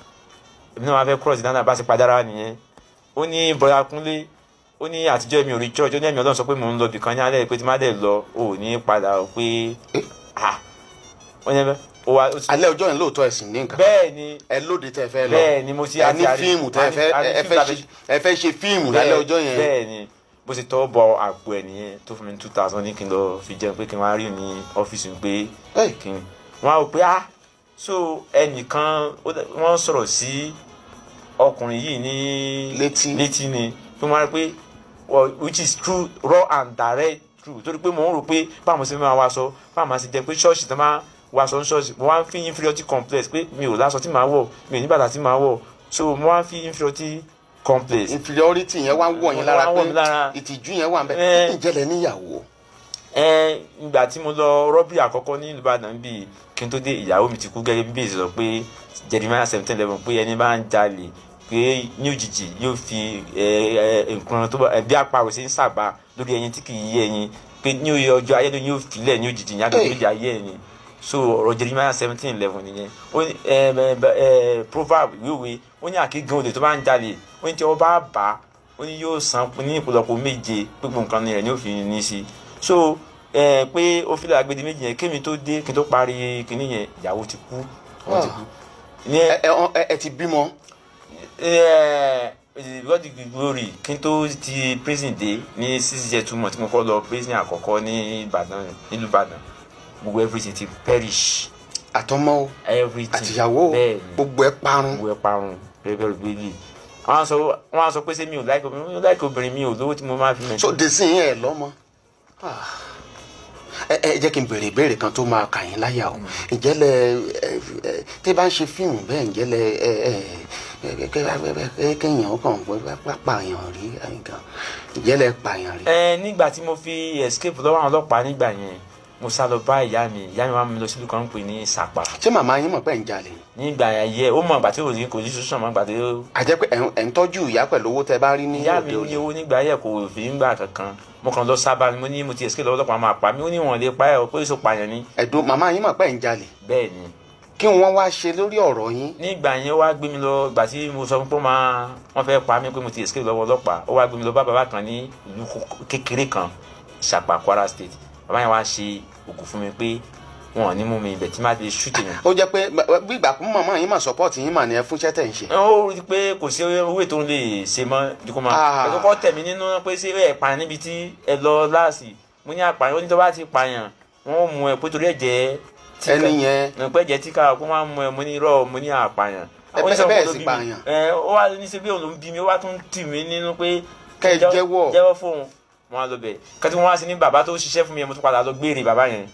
èmi náà wá fẹ́ cross dáná bá ti padà rà nìyẹn ó ní bọ́lá Kúnlé ó ní àtijọ́ mi ò rí church ó ní ẹ̀mí Ọlọ́run sọ pé mò ń lọ bìkan ní alẹ́ pé tí má dẹ̀ lọ ò ní padà pé ó ní ẹ̀bẹ̀ alẹ́ ọjọ́ yẹn lóòótọ́ ẹ̀sìn ní nǹkan. bẹ́ẹ̀ ni ẹ lóde tẹ fẹ́ lọ. bẹ́ẹ̀ ni mo ti àti àrí fíìmù tẹ ẹ fẹ́ ṣe fíìmù lálẹ́ ọjọ́ yẹn. bẹ́ẹ̀ ni bó ṣe tọ́ bọ àpò ẹ̀ nìyẹn tó fún mi ní 2000 ní kí n lọ fi jẹun pé kí n wá rí ní ọ́fíìsì pé kí n wọ́n á wò pé so ẹnìkan wọ́n sọ̀rọ̀ sí ọkùnrin yìí ní létí ni pé wọ́n á rí pé which is true raw and direct true torí pé mò ń rò pé báwo ṣe máa wá sọ báwo máa ṣe jẹ pé ṣọ́ọ̀ṣì tó máa wá sọ ṣọ́ọ̀ṣì mo wá ń fi inferiority complex pé mi ò láṣọ tí màá wọ̀ mi ò ní bàtà tí màá wọ̀ so mo wá ń fi inferiority complex. inferiority yẹn wá ń wọ̀ yín lára pé ìtìjú yẹn wà ń bẹ ìjẹlẹ níyàwó. ìgbà tí mo lọ rọ́bì àkọ́kọ́ ní Ìbàdàn bíi kí n tó dé ìyàwó mi ti kú gẹ́gẹ́ bí bèèzì sọ pé Jeremiah 17:11 pé ẹni bá ń jalè pé ní òjijì yóò fi nǹkan tó bí àparò ṣe ń sàgbà lórí ẹyin tí kì í yé ẹyin pé ní òye ọjọ́ ayé ló yóò filẹ̀ ní òjijì ní agbègbè ayé ẹyin so ọ̀rọ̀ Jeremiah 17:11 nìyẹn ó ní proverb ìwéwé ó ní àkígan olè tó bá ń jalè ó ní tí wọ́n bá bà á ó ní yóò san ní ìpolọ́pọ̀ méje gbogbo nǹkan rẹ̀ ní òfin ní sí so pé ó fi lè agbede méjì yẹn kémi tó dé kí n tó parí kinní yẹn ìyàwó ti kú ọmọ ti kú. ẹ ti bímọ. God the glory kí n tó ti prison dé ní 6 years 2 months tí mo kọ́ lọ prison àkọ́kọ́ ní Ìbàdàn nílùú Ìbàdàn gbogbo everything ti perish. àtọmọ everything àtìyàwó gbogbo ẹ parun. gbogbo ẹ parun bẹ́ẹ̀ bẹ́ẹ̀ gbélé wọ́n á sọ pé ṣé mi ò like obìnrin mi ò lówó tí mo máa fi mẹ́tò. so dèsìn ẹ lọ́mọ ẹ jẹ́ kí n béèrè ìbéèrè kan tó máa kà yín láyà o ǹjẹ́ lẹ tẹ́ bá ń ṣe fíìmù bẹ́ẹ̀ ǹjẹ́ lẹ kéèyàn ó kàn pààyàn rí nǹkan ǹjẹ́ lẹ pààyàn rí. nígbà tí mo fi escape lọ́wọ́ àwọn ọlọ́pàá nígbà yẹn mo sá lọ bá ìyá mi wá mi lọ sílùú kan ń pè ní Sàpà. ṣé màmá yín mọ̀ pé ń jalè. nígbà yẹn ó mọ̀ ìgbà tí kò ní sọ́sọ́ mọ́ ìgbà tí ó. àjẹ́ pé ẹ̀ ń tọ́jú ìyá pẹ̀lú owó tẹ́ bá rí ní ìyá mi ní owó nígbà yẹn kò fi ń gbà kankan mo kàn lọ sábà ni mo ti escape lọ́wọ́ ọlọ́pàá máa pa mí ó ní wọn lè pa ẹ̀ pé èso pààyàn ni. ẹ̀dùn màmá yín mọ̀ pé ń jalè. bẹ́ẹ̀ ni. kí wọ́n wá ṣe lórí ọ̀rọ̀ yín. nígbà yẹn ó wá gbé mi lọ ìgbà tí mo sọ pé wọ́n fẹ́ pa mí pé mo ti escape lọ́wọ́ ọlọ́pàá ó wá gbé mi lọ bá bàbá kan ní ìlú kékeré kan Sàpà Kwara State bàbá yẹn wá ṣe ògùn fún mi pé wọn ò ní mú mi ibẹ̀ tí má ti ṣúté mi. ó jẹ́ pé gbígbà kún màmá yín mà support yín mà ní ẹ fúnṣẹ́ tẹ̀ ń ṣe. ó rí i pé kò sí owó ètò lè ṣe mọ́ dípò máa ẹ kọ́kọ́ tẹ̀ mí nínú pé ṣé ẹ pààyàn níbi tí ẹ lọ láàsì mo ní àpààyàn ó ní tó bá ti pààyàn wọn ò mú ẹ pé torí ẹ̀jẹ̀ tíkà ẹni yẹn pé ẹ̀jẹ̀ tíkà kó máa mú ẹ mo ní irọ́ mo ní àpààyàn. bẹ́ẹ̀ sì pààyàn. ó wá ní ṣe bí òun ló ń bí mi ó wá tún tì mí nínú pé kẹ́ ẹ jẹ́wọ́ fóun wọn á lọ bẹ̀ kẹ́tí wọ́n wá sí ní bàbá tó ṣiṣẹ́ fún mi mo tún padà lọ gbére bàbá yẹn.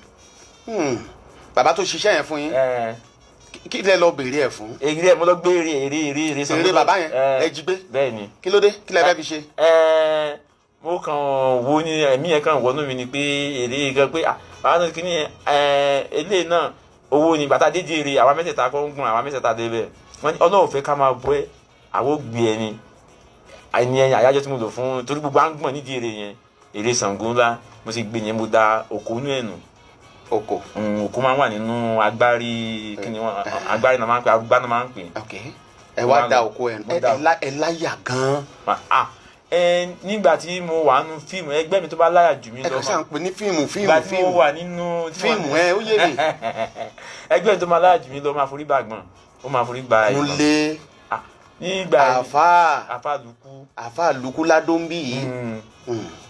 Bàbá tó ṣiṣẹ́ yẹn fún yín kí lẹ lọ béèrè ẹ̀ fún. èrè mo lọ gbé èrè sanwó. èrè bàbá yẹn ẹ jí gbé. bẹ́ẹ̀ ni. kí ló dé kí lẹ fẹ́ fi ṣe. mo kàn wo ni ẹ̀mí yẹn kàn wọnú mi ni pé èrè gan pé àwọn náà kí ni eléyìí náà owó ni bàtà dédé èrè àwa mẹ́tẹ̀ẹ̀ta kọ́ ń gun àwa mẹ́tẹ̀ẹ̀ta débẹ̀ wọ́n ní Ọlọ́run fẹ́ ká máa bọ́ ẹ àwọn gbé ẹni àìní ẹ̀yìn àyájọ́ tí mo lò fún torí gbogbo à ń gbọ̀n nídìí èrè yẹn èrè Ṣàngó ńlá mo sì gbé yẹn mo da òkú inú ẹ̀ nù. òkú máa ń wà nínú agbárí kíni wọn agbárí náà máa ń pè agbá náà máa ń pè. ẹ wá da òkú ẹ láyà gan-an. nígbà tí mo wà nínú fíìmù ẹgbẹ́ mi tó bá láyà jù mí lọ. ẹ kàn sáà ń pè ní fíìmù. ìgbà tí mo wà nínú fíìmù ó yé mi. ẹgbẹ́ mi tó máa láyà jù mí lọ máa forí gbàgbọ́n ó máa forí gba ìgbọ̀n. kúnlé nígbà àfà lukú ládóńbí yìí.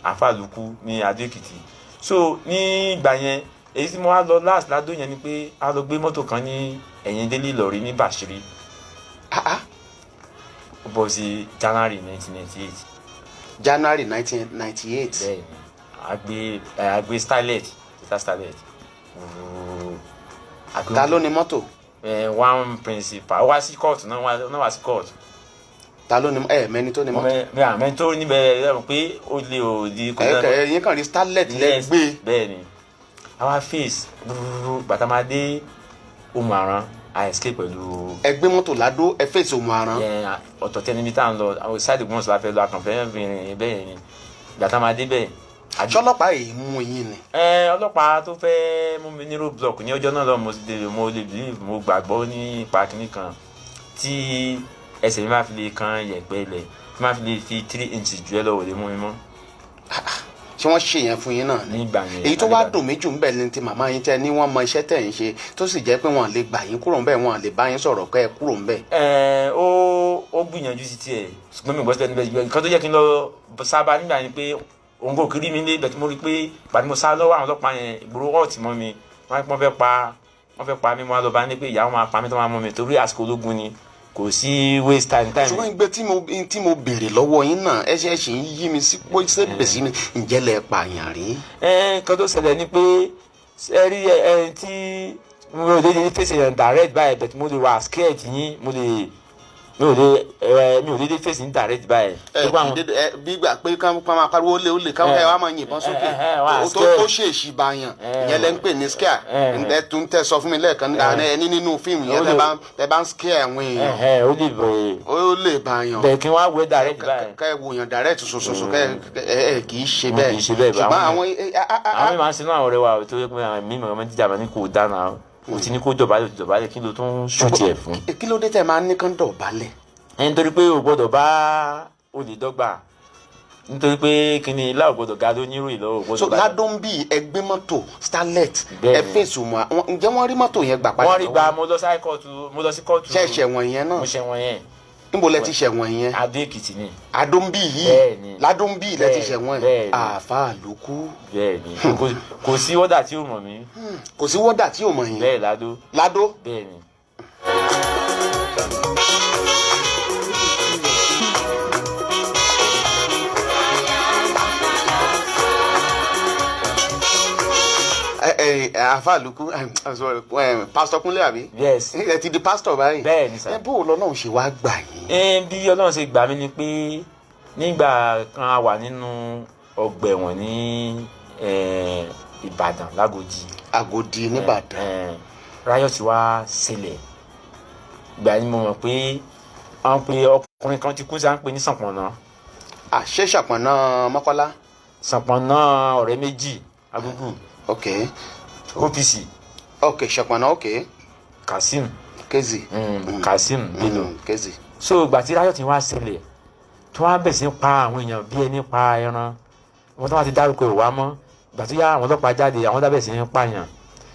àfà lukú ní Adó Èkìtì so nígbà yẹn èyí tí mo wá lọ last ládó yẹn ni pé a lọ gbé mọ́tò kan ní ẹ̀yìn délé Ìlọrí ní Bàṣírí ó bọ́ sí January 1998. January 1998. bẹ́ẹ̀ni a gbé Starlet tata Starlet. ta ló ní mọ́tò. one principal wá sí court náà wá sí court. ta ló ní mẹ́ni tó ní mọ́tò. mẹ́ni tó ní bẹ́ẹ̀ ẹ̀ pé ó lè ò di. ẹ̀yin kàn rí Starlet lẹ́gbẹ̀ẹ́. bẹ́ẹ̀ni our face bàtà máa dé Òmùaran I escape pẹ̀lú. ẹ gbé mọ́tò ládó ẹ fèsì Òmùaran. ọ̀tọ̀ tẹ́ níbi tá à ń lọ àwọn ṣáàdì gbọ́n sọ̀rọ̀ afẹ́ lọ àkànfẹ́ bẹ́ẹ̀ ni bàtà máa dé bẹ́ẹ̀. ṣọlọ́pàá èyí mú yín ni. ọlọ́pàá tó fẹ́ mú mi ní roadblock ní ọjọ́ náà lọ mo lè believe mo gbàgbọ́ nípa kínní kan tí ẹsẹ̀ mi máa fi lè kan yẹ̀pẹ̀ ilẹ̀ tí máa fi lè fi 3 inches jù ẹ lọ wò lè mú mi mọ́. ṣé wọ́n ṣe yẹn fún yín náà ni. nígbà yẹn èyí tó wá dùn mí jù ń bẹ̀ ní ti màmá yín tẹ́ ní wọ́n mọ iṣẹ́ tẹ̀ ń ṣe tó sì jẹ́ pé wọ́n lè gbà yín kúrò ń bẹ̀ wọ́n lè bá yín sọ̀rọ̀ kẹ́ ẹ kúrò ń bẹ̀. ó gbìyànjú sí tiẹ̀ ṣùgbọ́n mi gbọ́ sílẹ̀ níbẹ̀ nǹkan tó jẹ́ kí n lọ sábà nígbà yẹn pé òun kò kiri mi lé ibẹ̀ tí mo rí pé gbàdí mo sá lọ́wọ́ àwọn ọlọ́pàá yẹn ìgboro ọ̀tí mọ́ mi wọ́n fẹ́ pa mí mo lọ bá ní pé ìyá wọn máa pa mí tó máa mọ́ mi torí àsìkò ológun ni kò sí waste time. ṣùgbọ́n ìgbẹ́ tí mo béèrè lọ́wọ́ yín náà ẹ ṣe ń yí mi sí pé ṣé bèsì mi ǹjẹ́ lẹ pààyàn rí. nǹkan tó ṣẹlẹ̀ ni pé ẹ rí ẹ tí mo lè fèsì yẹn direct báyìí but mo lè wà scared yín mi ò lè fèsì ní direct báyìí. bí gbà pé ká máa pariwo ó lè káwọn ẹ wá máa yìnbọn sókè tó ṣèèṣì báyàn ìyẹn lẹ ń pè ní scare ẹ tún tẹ sọ fún mi lẹ́ẹ̀kan ẹni nínú fíìmù yẹn tẹ bá ń scare àwọn èèyàn ó lè báyàn bẹ́ẹ̀ kí wọ́n á wé direct báyìí. ká ẹ wo yàn direct ṣoṣoṣo ẹ kì í ṣe bẹ́ẹ̀ ṣùgbọ́n àwọn. àwọn mi máa ń sinú àwọn ọ̀rẹ́ wa tó yẹ pé mímọ̀ ọmọ jíjà máa ní kò dáná o ti ní kó dọ̀bálẹ̀ kí ló tún ṣùtì ẹ̀ fún. kí ló dé tẹ máa ń ní kán dọ̀bálẹ̀. nítorí pé o gbọ́dọ̀ bá olè dọ́gba nítorí pé kíni ilá ò gbọ́dọ̀ ga ló nírò ìlọ ò gbọ́dọ̀. so ládùn bíi ẹgbẹ́ mọ́tò Starlet ẹ fèsì mọ́ ǹjẹ́ wọ́n rí mọ́tò yẹn gbà padà. wọ́n rí gbà mo lọ sí kóòtù. ṣẹ̀ṣẹ̀ wọ̀n yẹn náà. mo ṣẹ̀ wọ̀n yẹn. níbo lẹ ti ṣẹ̀wọ̀n yẹn. Adó Èkìtì ni. Adóńbí yìí Ládóńbí lẹ ti ṣẹ̀wọ̀n yẹn. àáfà lókù. bẹ́ẹ̀ni kò sí wọ́dà tí ò mọ̀ mí. kò sí wọ́dà tí ò mọ̀ yín. bẹ́ẹ̀ Ládó. Ládó. bẹ́ẹ̀ni. àfa àlùkù pásítọ̀ Kúnlé àbí. yes. ẹ ti di pásítọ̀ báyìí. bẹ́ẹ̀ ni sà. bó o lọ́nà ṣe wá gbà yín. bí Ọlọ́run ṣe gbà mí ni pé nígbà kan a wà nínú ọgbà ẹ̀wọ̀n ní Ìbàdàn lágòjì. Àgòdì nìbàdàn. riot wá ṣẹlẹ̀ gbà ni mo mọ̀ pé àwọn pé ọkùnrin kan ti kú sí à ń pè ní Ṣànpọ̀nná. ṣé Ṣànpọ̀nná Mọ́kọ́lá. Ṣànpọ̀nná ọ̀rẹ́ méjì Agugu. ok. OPC. ok Ṣànpọ̀nná ok. Kasim. Kezi. Kasim Bello. Kezi. so ìgbà tí riot wá ṣẹlẹ̀ tó wá bẹ̀ sí pa àwọn èèyàn bí ẹni pa ẹran wọn tó wá ti dárúkọ ìwà mọ́ ìgbà tó yá àwọn ọlọ́pàá jáde àwọn dábẹ̀ sí ń pààyàn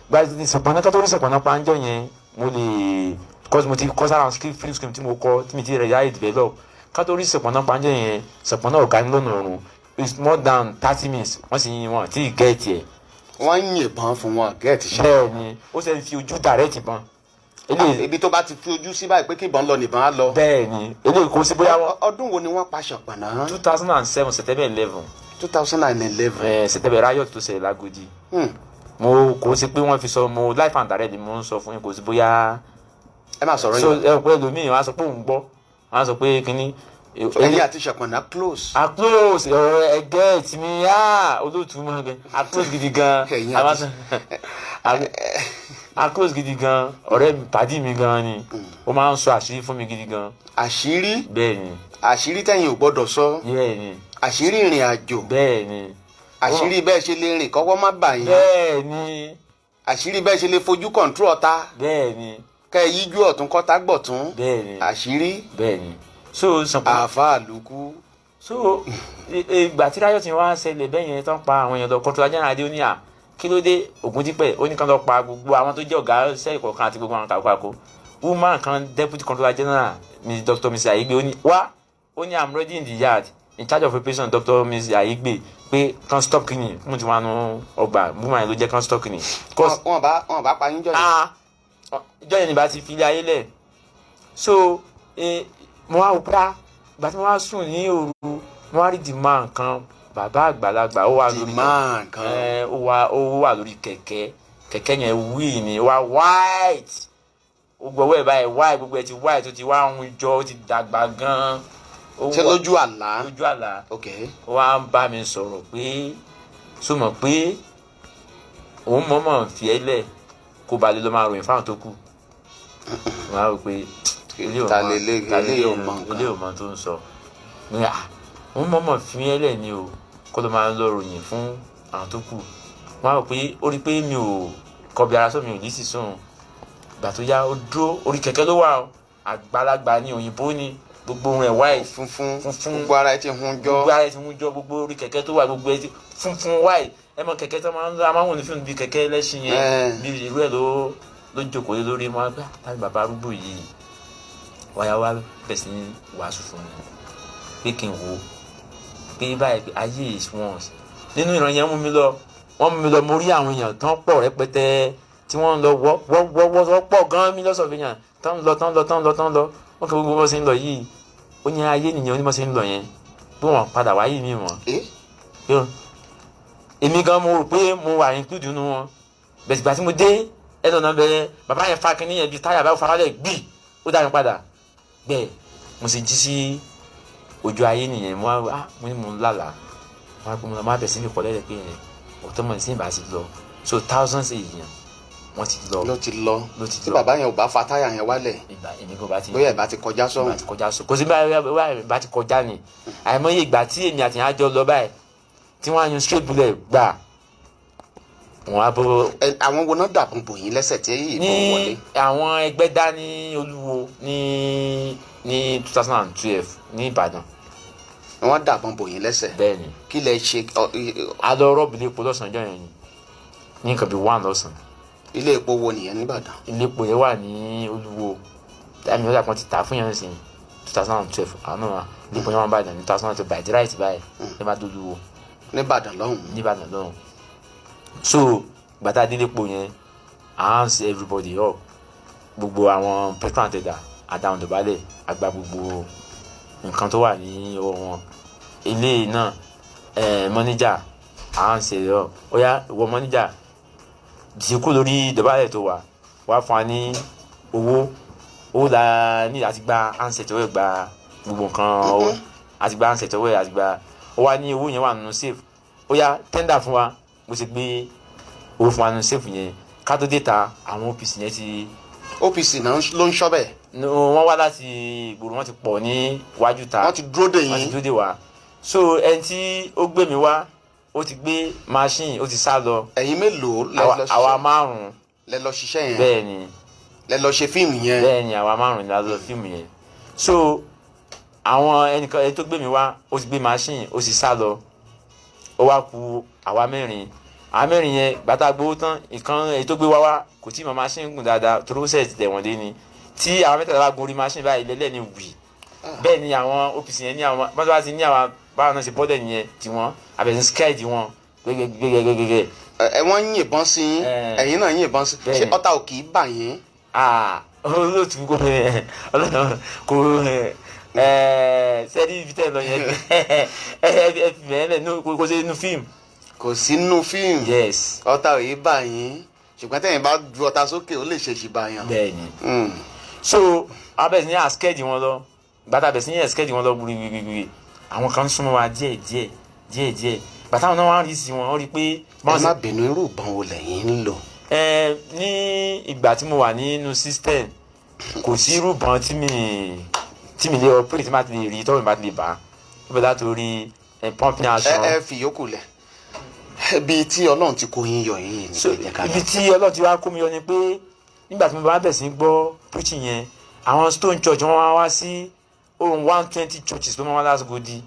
ìgbà tí Ṣànpọ̀nná kan tó rí Ṣànpọ̀nná pa ń jọ yẹn mo lè cause mo ti kọ́ sára film script tí mo kọ́ tí mi ti rẹ̀ yáyé develop ká tó rí Ṣànpọ̀nná pa ń jọ yẹn Ṣànpọ̀nná ọ̀gá ní lọ́nà ọ̀run it's more than 30 minutes wọ́n sì yin wọn tí ì gẹ́ẹ̀tì ẹ̀. wọ́n ń yìnbọn fún wọn gẹ́ẹ̀tì ṣe. bẹ́ẹ̀ ni ó ṣe fi ojú direct ìbọn. ibi tó bá ti fi ojú sí báyìí pé kí ìbọn lọ nìbọn á lọ. bẹ́ẹ̀ ni eléyìí kò sí bóyá wọn. ọdún wo ni wọ́n pa Ṣànpọ̀nná. 2007 September 11. 2011. September riot tó ṣẹlẹ̀ lágòdì. mo kò sí pé wọ́n fi sọ mo life and direct ni mo ń sọ fún yín kò sí bóyá. ẹ máa sọ̀rọ̀ yín. so ẹ pé ẹlòmíì wọ́n á sọ pé òun gbọ́ wọ́n á sọ pé kínní. ẹ̀yin àti Ṣànpọ̀nná close. a close ọ̀rọ̀ ẹgbẹ́ tìmí olóòtú mọ́ gan a close gidi gan. a close gidi gan ọ̀rẹ́ mi pàdí mi gan ni ó máa ń sọ àṣírí fún mi gidi gan. àṣírí. bẹ́ẹ̀ ni. àṣírí tẹ̀yin ò gbọ́dọ̀ sọ. bẹ́ẹ̀ ni. àṣírí ìrìn àjò. bẹ́ẹ̀ ni. àṣírí bẹ́ẹ̀ ṣe lè rìn kọ́wọ́ má bà yín. bẹ́ẹ̀ ni. àṣírí bẹ́ẹ̀ ṣe lè fojú kọ̀ǹtró ọ̀tá. bẹ́ẹ̀ ni. kẹ́ ẹ yíjú ọ̀tún kọ́tá gbọ̀tún. bẹ́ẹ̀ ni. àṣírí. bẹ́ẹ̀ ni. so Ṣànpọ̀nná. àfa àlùkù. so ìgbà tí riot wá ṣẹlẹ̀ bẹ́ẹ̀ yẹn tán pa àwọn èèyàn lọ Controller General Adéoníyà kí ló dé Ògúndípẹ̀ ó ní kán lọ pa gbogbo àwọn tó jẹ́ ọ̀gá sẹ́yìn kọ̀ọ̀kan àti gbogbo àwọn kàkókàkó woman kan Deputy Controller General Dr. Mrs. Aigbe ó ní wá ó ní I'm ready in the yard in charge of operation Dr. Mrs. Aigbe pé kan stop kini fún ti wọn nu ọgbà woman yẹn ló jẹ́ kan stop kini. wọn bá pa yín jọ yẹn. ìjọ yẹn ni bá ti fi ilé ayé lẹ̀ so mo wá òpá ìgbà tí mo wá sùn ní òru mo wá rí dìmọ̀ nǹkan bàbá àgbàlagbà ó wà lórí ó wà lórí kẹ̀kẹ́ yẹn wíì ni ó wà white gbogbo ọwọ́ ẹ̀ báyìí white gbogbo ẹ̀ ti white ó ti wá ń jọ ó ti dàgbà gan-an. ṣé lójú àlá. lójú àlá. ok. ó wá ń bá mi sọ̀rọ̀ pé so mọ̀ pé òun mọ̀ọ́mọ̀ fi ẹ́ lẹ̀ kó ba lè lọ máa ròyìn fáwọn tó kù. wọ́n á rò pé ilé ò mọ tó ń sọ òun mọ̀ọ́mọ̀ fi ẹ́ lẹ̀ ni o kó ló máa ń lọ ròyìn fún àwọn tó kù. wọ́n á rò pé ó rí pé mi ò kọbi ara sọ mi ò ní sì sùn ìgbà tó yá ó dúró orí kẹ̀kẹ́ ló wà o àgbàlagbà ni òyìnbó ni gbogbo ohun ẹ̀ white funfun gbogbo ara ẹ ti hun jọ gbogbo orí kẹ̀kẹ́ tó wà gbogbo ẹ ti funfun white ẹ mọ kẹ̀kẹ́ tó máa ń lọ a máa ń wò ní fíìmù bíi kẹ̀kẹ́ ẹlẹ́ṣin yẹn bí irú ẹ̀ ló jókòó lé lórí mọ́ àgbà tàbí bàbá arúgbó yìí wáyà wá bẹ̀ sí ní wàásù fún mi pé kí n wò ó pé báyìí pé ayé is once nínú ìran yẹn wọ́n mú mi lọ mo rí àwọn èèyàn tán pọ̀ rẹpẹtẹ tí wọ́n ń lọ wọ́ pọ̀ gan-an mi lọ́sọ̀ fi yàn tán lọ wọ́n kí gbogbo wọn ṣe ń lọ yìí ó ní ayé nìyẹn onímọ̀ ṣe ń lọ yẹn bí wọ́n padà wáyé mi wọ́n. èmi gan mo rò pé mo wà include nínú wọn bẹ̀sì gbà tí mo dé ẹ̀dọ̀ náà bẹ̀rẹ̀ bàbá yẹn fa kínní yẹn bíi táyà bá faralẹ̀ gbì ó dá mi padà bẹ́ẹ̀ mo sì jí sí ojú ayé nìyẹn mo ní mo ń lálàá mo á pè mo lọ má bẹ̀ sí mi kọ́ lẹ́rẹ̀ pé yẹn òótọ́ mọ̀ ní sí ìbá ti lọ so thousands èèyàn wọ́n ti lọ. ló ti lọ tí bàbá yẹn ò bá fa táyà yẹn wálẹ̀ bóyá ìbá ti kọjá sọ́hùn. kò sí báyìí ìbá ti kọjá ni àìmọye ìgbà tí èmi àti yẹn á jọ lọ báyìí tí wọ́n á yan straight bullet gbà wọ́n á bọ́. àwọn wo náà dàbọn bò yín lẹ́sẹ̀ tí èyí tó wọlé. ní àwọn ẹgbẹ́ dá ní Olúwo ní 2012 ní Ìbàdàn. wọ́n dàbọn bò yín lẹ́sẹ̀. bẹ́ẹ̀ni. kí lẹ ṣe. a lọ rọ́ọ̀bù ilé epo lọ́sàn-án jọ yẹn ni ní nǹkan bíi 1 lọ́sàn-án. ilé epo wo nìyẹn nìbàdàn. ilé epo yẹn wà ní Olúwo ẹ̀mí ọ̀dà kan ti tà fún yẹn sí 2012 àwọn náà ilé epo yẹn wà Ìbàdàn ní 2012 by the right báyìí ẹ má dolúwo. nìbàdàn lọ́hùn. so gbàtà délé epo yẹn à ń ṣe everybody up gbogbo àwọn petrol àtẹ̀dá àtàwọn ìdọ̀bálẹ̀ àgbà gbogbo nǹkan tó wà ní ọwọ́ wọn ilé náà mọ́níjà à ń ṣe up ó yá ìwọ mọ́níjà dìkú lórí ìdọ̀bálẹ̀ tó wà fún wa ní owó la ní àti gba handset owó gba gbogbo nǹkan àti gba handset owó àti gba ó wá ní owó yẹn wà nínú safe ó yá tender fún wa bó ṣe gbé owó fún wa nínú safe yẹn ká tó dé ta àwọn OPC yẹn ti. OPC náà ló ń ṣọ́ bẹ́ẹ̀. wọ́n wá láti ìgboro wọ́n ti pọ̀ ní wájú ta wọ́n ti dúró dè yín. wọ́n ti dúró dè wá so ẹni tí ó gbé mi wá ó ti gbé machine ó ti sá lọ. ẹ̀yin mélòó lẹ lọ ṣiṣẹ́? àwa 5 lẹ lọ ṣiṣẹ́ yẹn. bẹ́ẹ̀ ni. lẹ lọ ṣe fíìmù yẹn. bẹ́ẹ̀ ni àwa 5 la lọ fíìmù yẹn so àwọn ẹnìkan ẹni tó gbé mi wá ó ti gbé machine ó sì sá lọ ó wá ku àwa 4 àwa 4 yẹn gbàtà gbowó tán ìkan èyí tó gbé wá kò tí ì mọ machine gùn dáadáa tó ló sẹ̀ tẹ̀ wọ́n dé ni tí àwọn mẹ́tàlá bá gun orí machine báyìí lẹ́lẹ́ ni wì bẹ́ẹ̀ ni àwọn OPC yẹn ní àwọn bọ́n tó bá ti ní àwọn báwọn náà ṣe bọ́dẹ̀ nìyẹn tiwọn àbẹ̀sí skẹ́ẹ̀dì wọn gbẹgbẹgbẹgbẹgbẹ. wọ́n yìnbọn sí yín ẹ̀yin náà yìnbọn sí ṣé ọ̀tá ò kì í bà yín. olóòtú kò kò sẹ́ẹ̀dì ibi tẹ́ ẹ lọ yẹn ẹ fi mẹ́lẹ̀ kò sí inú fíìmù. kò sí inú fíìmù. yes. ọ̀tá ò yìí bà yín ṣùgbọ́n tẹ̀yin bá ju ọ̀tá sókè ó lè ṣe ṣìbàyàn. bẹ́ẹ̀ni so abẹ́sí ní àskẹ́ẹ̀dì wọn lọ bàtà abẹ́sí ní àskẹ́ẹ̀dì wọn lọ gbúgbúgbúgbú àwọn kan súnmọ́ wa díẹ̀ bàtà wọn náà wọ́n rí sí wọn wọ́n rí pé. ẹ má bínú irú ìbọn wo lẹ́yìn ń lò. ní ìgbà tí mo wà nínú system kò sí irú ìbọn tí mi lè operate tí má ti lè rí tọ́wọ́ mi bá ti lè bá ó bẹ̀ látòrí pumping aṣọ. ẹ fi yòókù lẹ̀ ibi tí Ọlọ́run ti kó yín yọ yìí ní ìjẹ́ ká lọ. ibi tí Ọlọ́run ti wá kó mi yọ ni pé nígbà tí mo bá bẹ̀ sí gbọ́ preaching yẹn àwọn Stone Church wọ́n wá sí 120 churches ló máa wá lásìkòdì.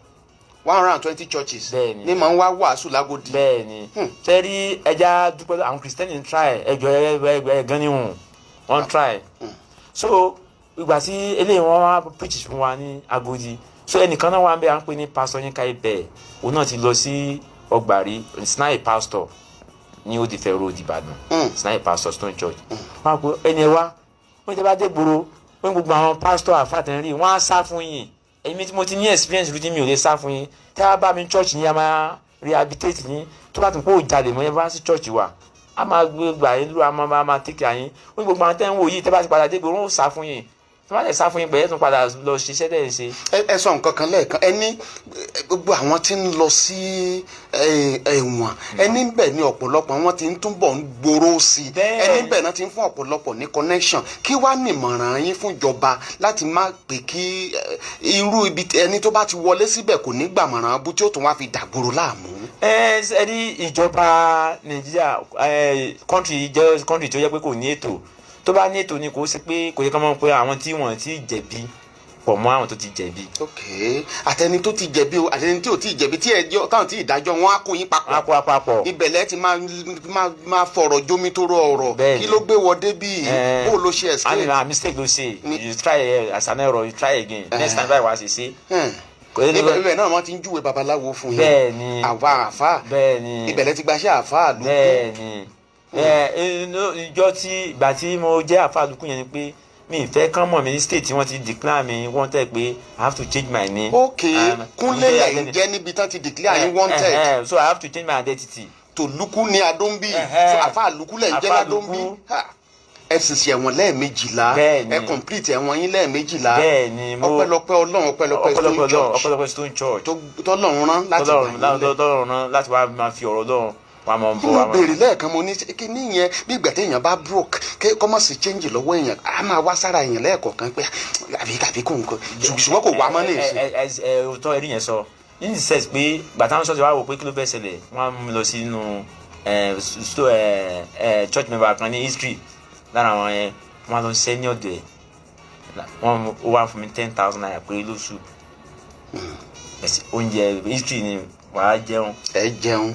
120 churches bẹ́ẹ̀ni ní màá ń wá wàásù lágòdì. bẹ́ẹ̀ni tẹ́rí ẹja dúpẹ́ àwọn Christian ń try ẹjọ́ gan ni wọ́n try so ìgbà tí eléyìí wọ́n wá preach fún wa ní Agodi so ẹnìkan náà wà ń bẹ à ń pè ní pastor Yínká Ibẹ̀ òun náà ti lọ sí Ọgbàrí sinai pastor ní Old Ife Road Ìbàdàn sinai pastor Stone Church wọn kò ẹni ẹ wá wọn ti bá dé gbòòrò wọn gbogbo àwọn pastor àfàtẹ̀rí wọn á sá fún yín èmi tí mo ti ní experience lójú mi ò lè sá fún yín tí a bá mi church yín a máa rehabilitate yín tó bá tún kó jalè mọ́ ẹ bá sí church wa a máa gbé gbà yín lóra a máa take care yín wọn gbogbo àwọn tẹ́ ń wò yìí tẹ́ bá ti padà dé gbòòrò wọn ò sá fún yín tí wọ́n lè sá fún yín pẹ̀lú ẹ̀ tún padà lọ ṣiṣẹ́ tẹ̀ ń ṣe. ẹ sọ nǹkan kan lẹ́ẹ̀kan ẹni gbogbo àwọn tí ń lọ sí ẹ̀wọ̀n ẹni bẹ́ẹ̀ ni ọ̀pọ̀lọpọ̀ wọn ti ń túbọ̀ ń gbòòrò sí i ẹni bẹ́ẹ̀ náà ti ń fún ọ̀pọ̀lọpọ̀ ní connection kí wàá nìmọ̀ràn yín fún ìjọba láti má pè kí irú ibi ẹni tó bá ti wọlé síbẹ̀ kò ní gbàmọ̀ràn abú tí ó tún wá fi dàgbòrò láàmú. ẹ rí ìjọba Nàìjíríà kọ́ńtì jẹ́ kọ́ńtì tó yẹ pé kò ní ètò tó bá ní ètò ni kò sí pé kò yẹ ká mọ̀ pé àwọn tí wọ́n ti jẹ̀bi pọ̀ mọ́ àwọn tó ti jẹ̀bi. ok àtẹni tó ti jẹ̀bi o àtẹni tí ò tí jẹ̀bi tí ẹjọ́ táwọn tí ìdájọ́ wọn á kó yín papọ̀. á kó apapọ̀. ibẹ̀lẹ̀ ti máa fọ̀rọ̀ jomitoro ọ̀rọ̀ kí ló gbé wọ débí bó ló ṣe escape. àmì mistake ló ṣe you try as an error you try again next time báyìí wàá ṣe ṣe. ibẹ̀ náà wọ́n ti ń júwe babaláwo fún yín. bẹ́ẹ̀ni àwa àfa bẹ́ẹ̀ni ibẹ̀lẹ̀ ti gbaṣẹ́ àfa àlùkù. bẹ́ẹ̀ni ìjọ tí ìgbà tí mo jẹ́ àfa àlùkù yẹn ni pé mi ìfẹ́ kán mọ̀ mi ní state tí wọ́n ti declare mi wanted pé I have to change my name. ok Kúnlé lẹ́yìn jẹ́ níbi tán ti declare yín wanted. so I have to change my identity. Tòlúkú ní Adóńbí so àfa àlùkù lẹ́yìn jẹ́ Adóńbí ẹ sì ṣe ẹ̀wọ̀n lẹ́ẹ̀mejìlá ẹ complete ẹ̀wọ̀n yín lẹ́ẹ̀mejìlá ọpẹ́lọpẹ́ Ọlọ́run ọpẹ́lọpẹ́ Stone Church tọ́lọ́run rán láti wá máa fi ọ̀rọ̀ Ọlọ́run wà mọ̀ bọ̀ mo béèrè lẹ́ẹ̀kan mo ní kí ní yẹn bí ìgbà téèyàn bá broke kọ́mọ̀ sí change lọ́wọ́ èèyàn á máa wá sára èèyàn lẹ́ẹ̀kọ̀ọ̀kan pé àbí kò nǹkan ṣùgbọ́n kò wá mọ́ ní ìsìn. òótọ́ ẹ̀rí yẹn sọ in the sense pé gbàtà ń sọ́jọ́ wá wò pé kí ló fẹ́ ṣẹlẹ̀ wọ́n mú mi lọ sí inú church member kan ní history lára àwọn yẹn wọ́n lọ ṣẹ́ ní ọ̀dọ̀ ẹ̀ wọ́n wá fún mi 10,000 naira pé lóṣù oúnjẹ history ni wàá jẹun. ẹ jẹun.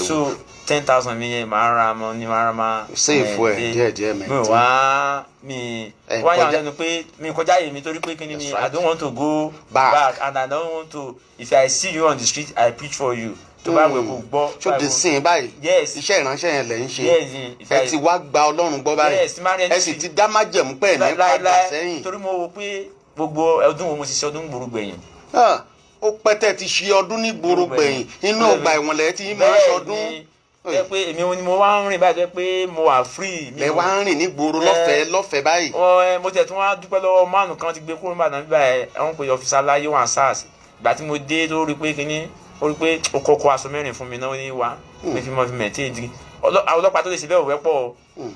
so 10,000 mi yẹn màá ra mọ ní màá ra máa. save ẹ díẹ̀díẹ̀ mẹ. mi wá yà lẹ́nu pé mi kọjá yìí mi torí pé kí ni mi I don't want to go back and I don't want to if I see you on the street I preach for you. tó bá wẹ̀ kó gbọ́. tó di sin báyìí. yes iṣẹ́ ìránṣẹ́ yẹn lẹ̀ ń ṣe. ẹ ti wá gba Ọlọ́run gbọ́ báyìí. yes ẹ sì ti dá májẹ̀mú pẹ̀ ní padà sẹ́yìn. torí mo wò pé gbogbo ọdún wo mo ti ṣe ọdún gbòòrò gbẹ̀yìn. ó pẹ́tẹ́ ti ṣe ọdún ní gbòòrò gbẹ̀yìn inú ọgbà ìwọ̀n lẹ̀ ti máa ṣọdún. jẹ́ pé èmi ni mo wá ń rìn báyìí jẹ́ pé mo wà free. lẹ wá ń rìn ní gbòòrò lọ́fẹ̀ẹ́ báyìí. mo tẹ̀ tún wá dúpẹ́ lọ́wọ́ márùn kan ti gbé kúrò nígbà nígbà ẹ̀ wọ́n pe ọ́fíìsà láyé wọn sars ìgbà tí mo dé tó rí pé kíní ó rí pé ó kọ́kọ́ aṣọ mẹ́rin fún mi náà ó ní wá pé fi mọ́ fi mẹ̀tíìdì àwọn ọlọ́pàá tó lè ṣe bẹ́ẹ̀ wẹ́pọ̀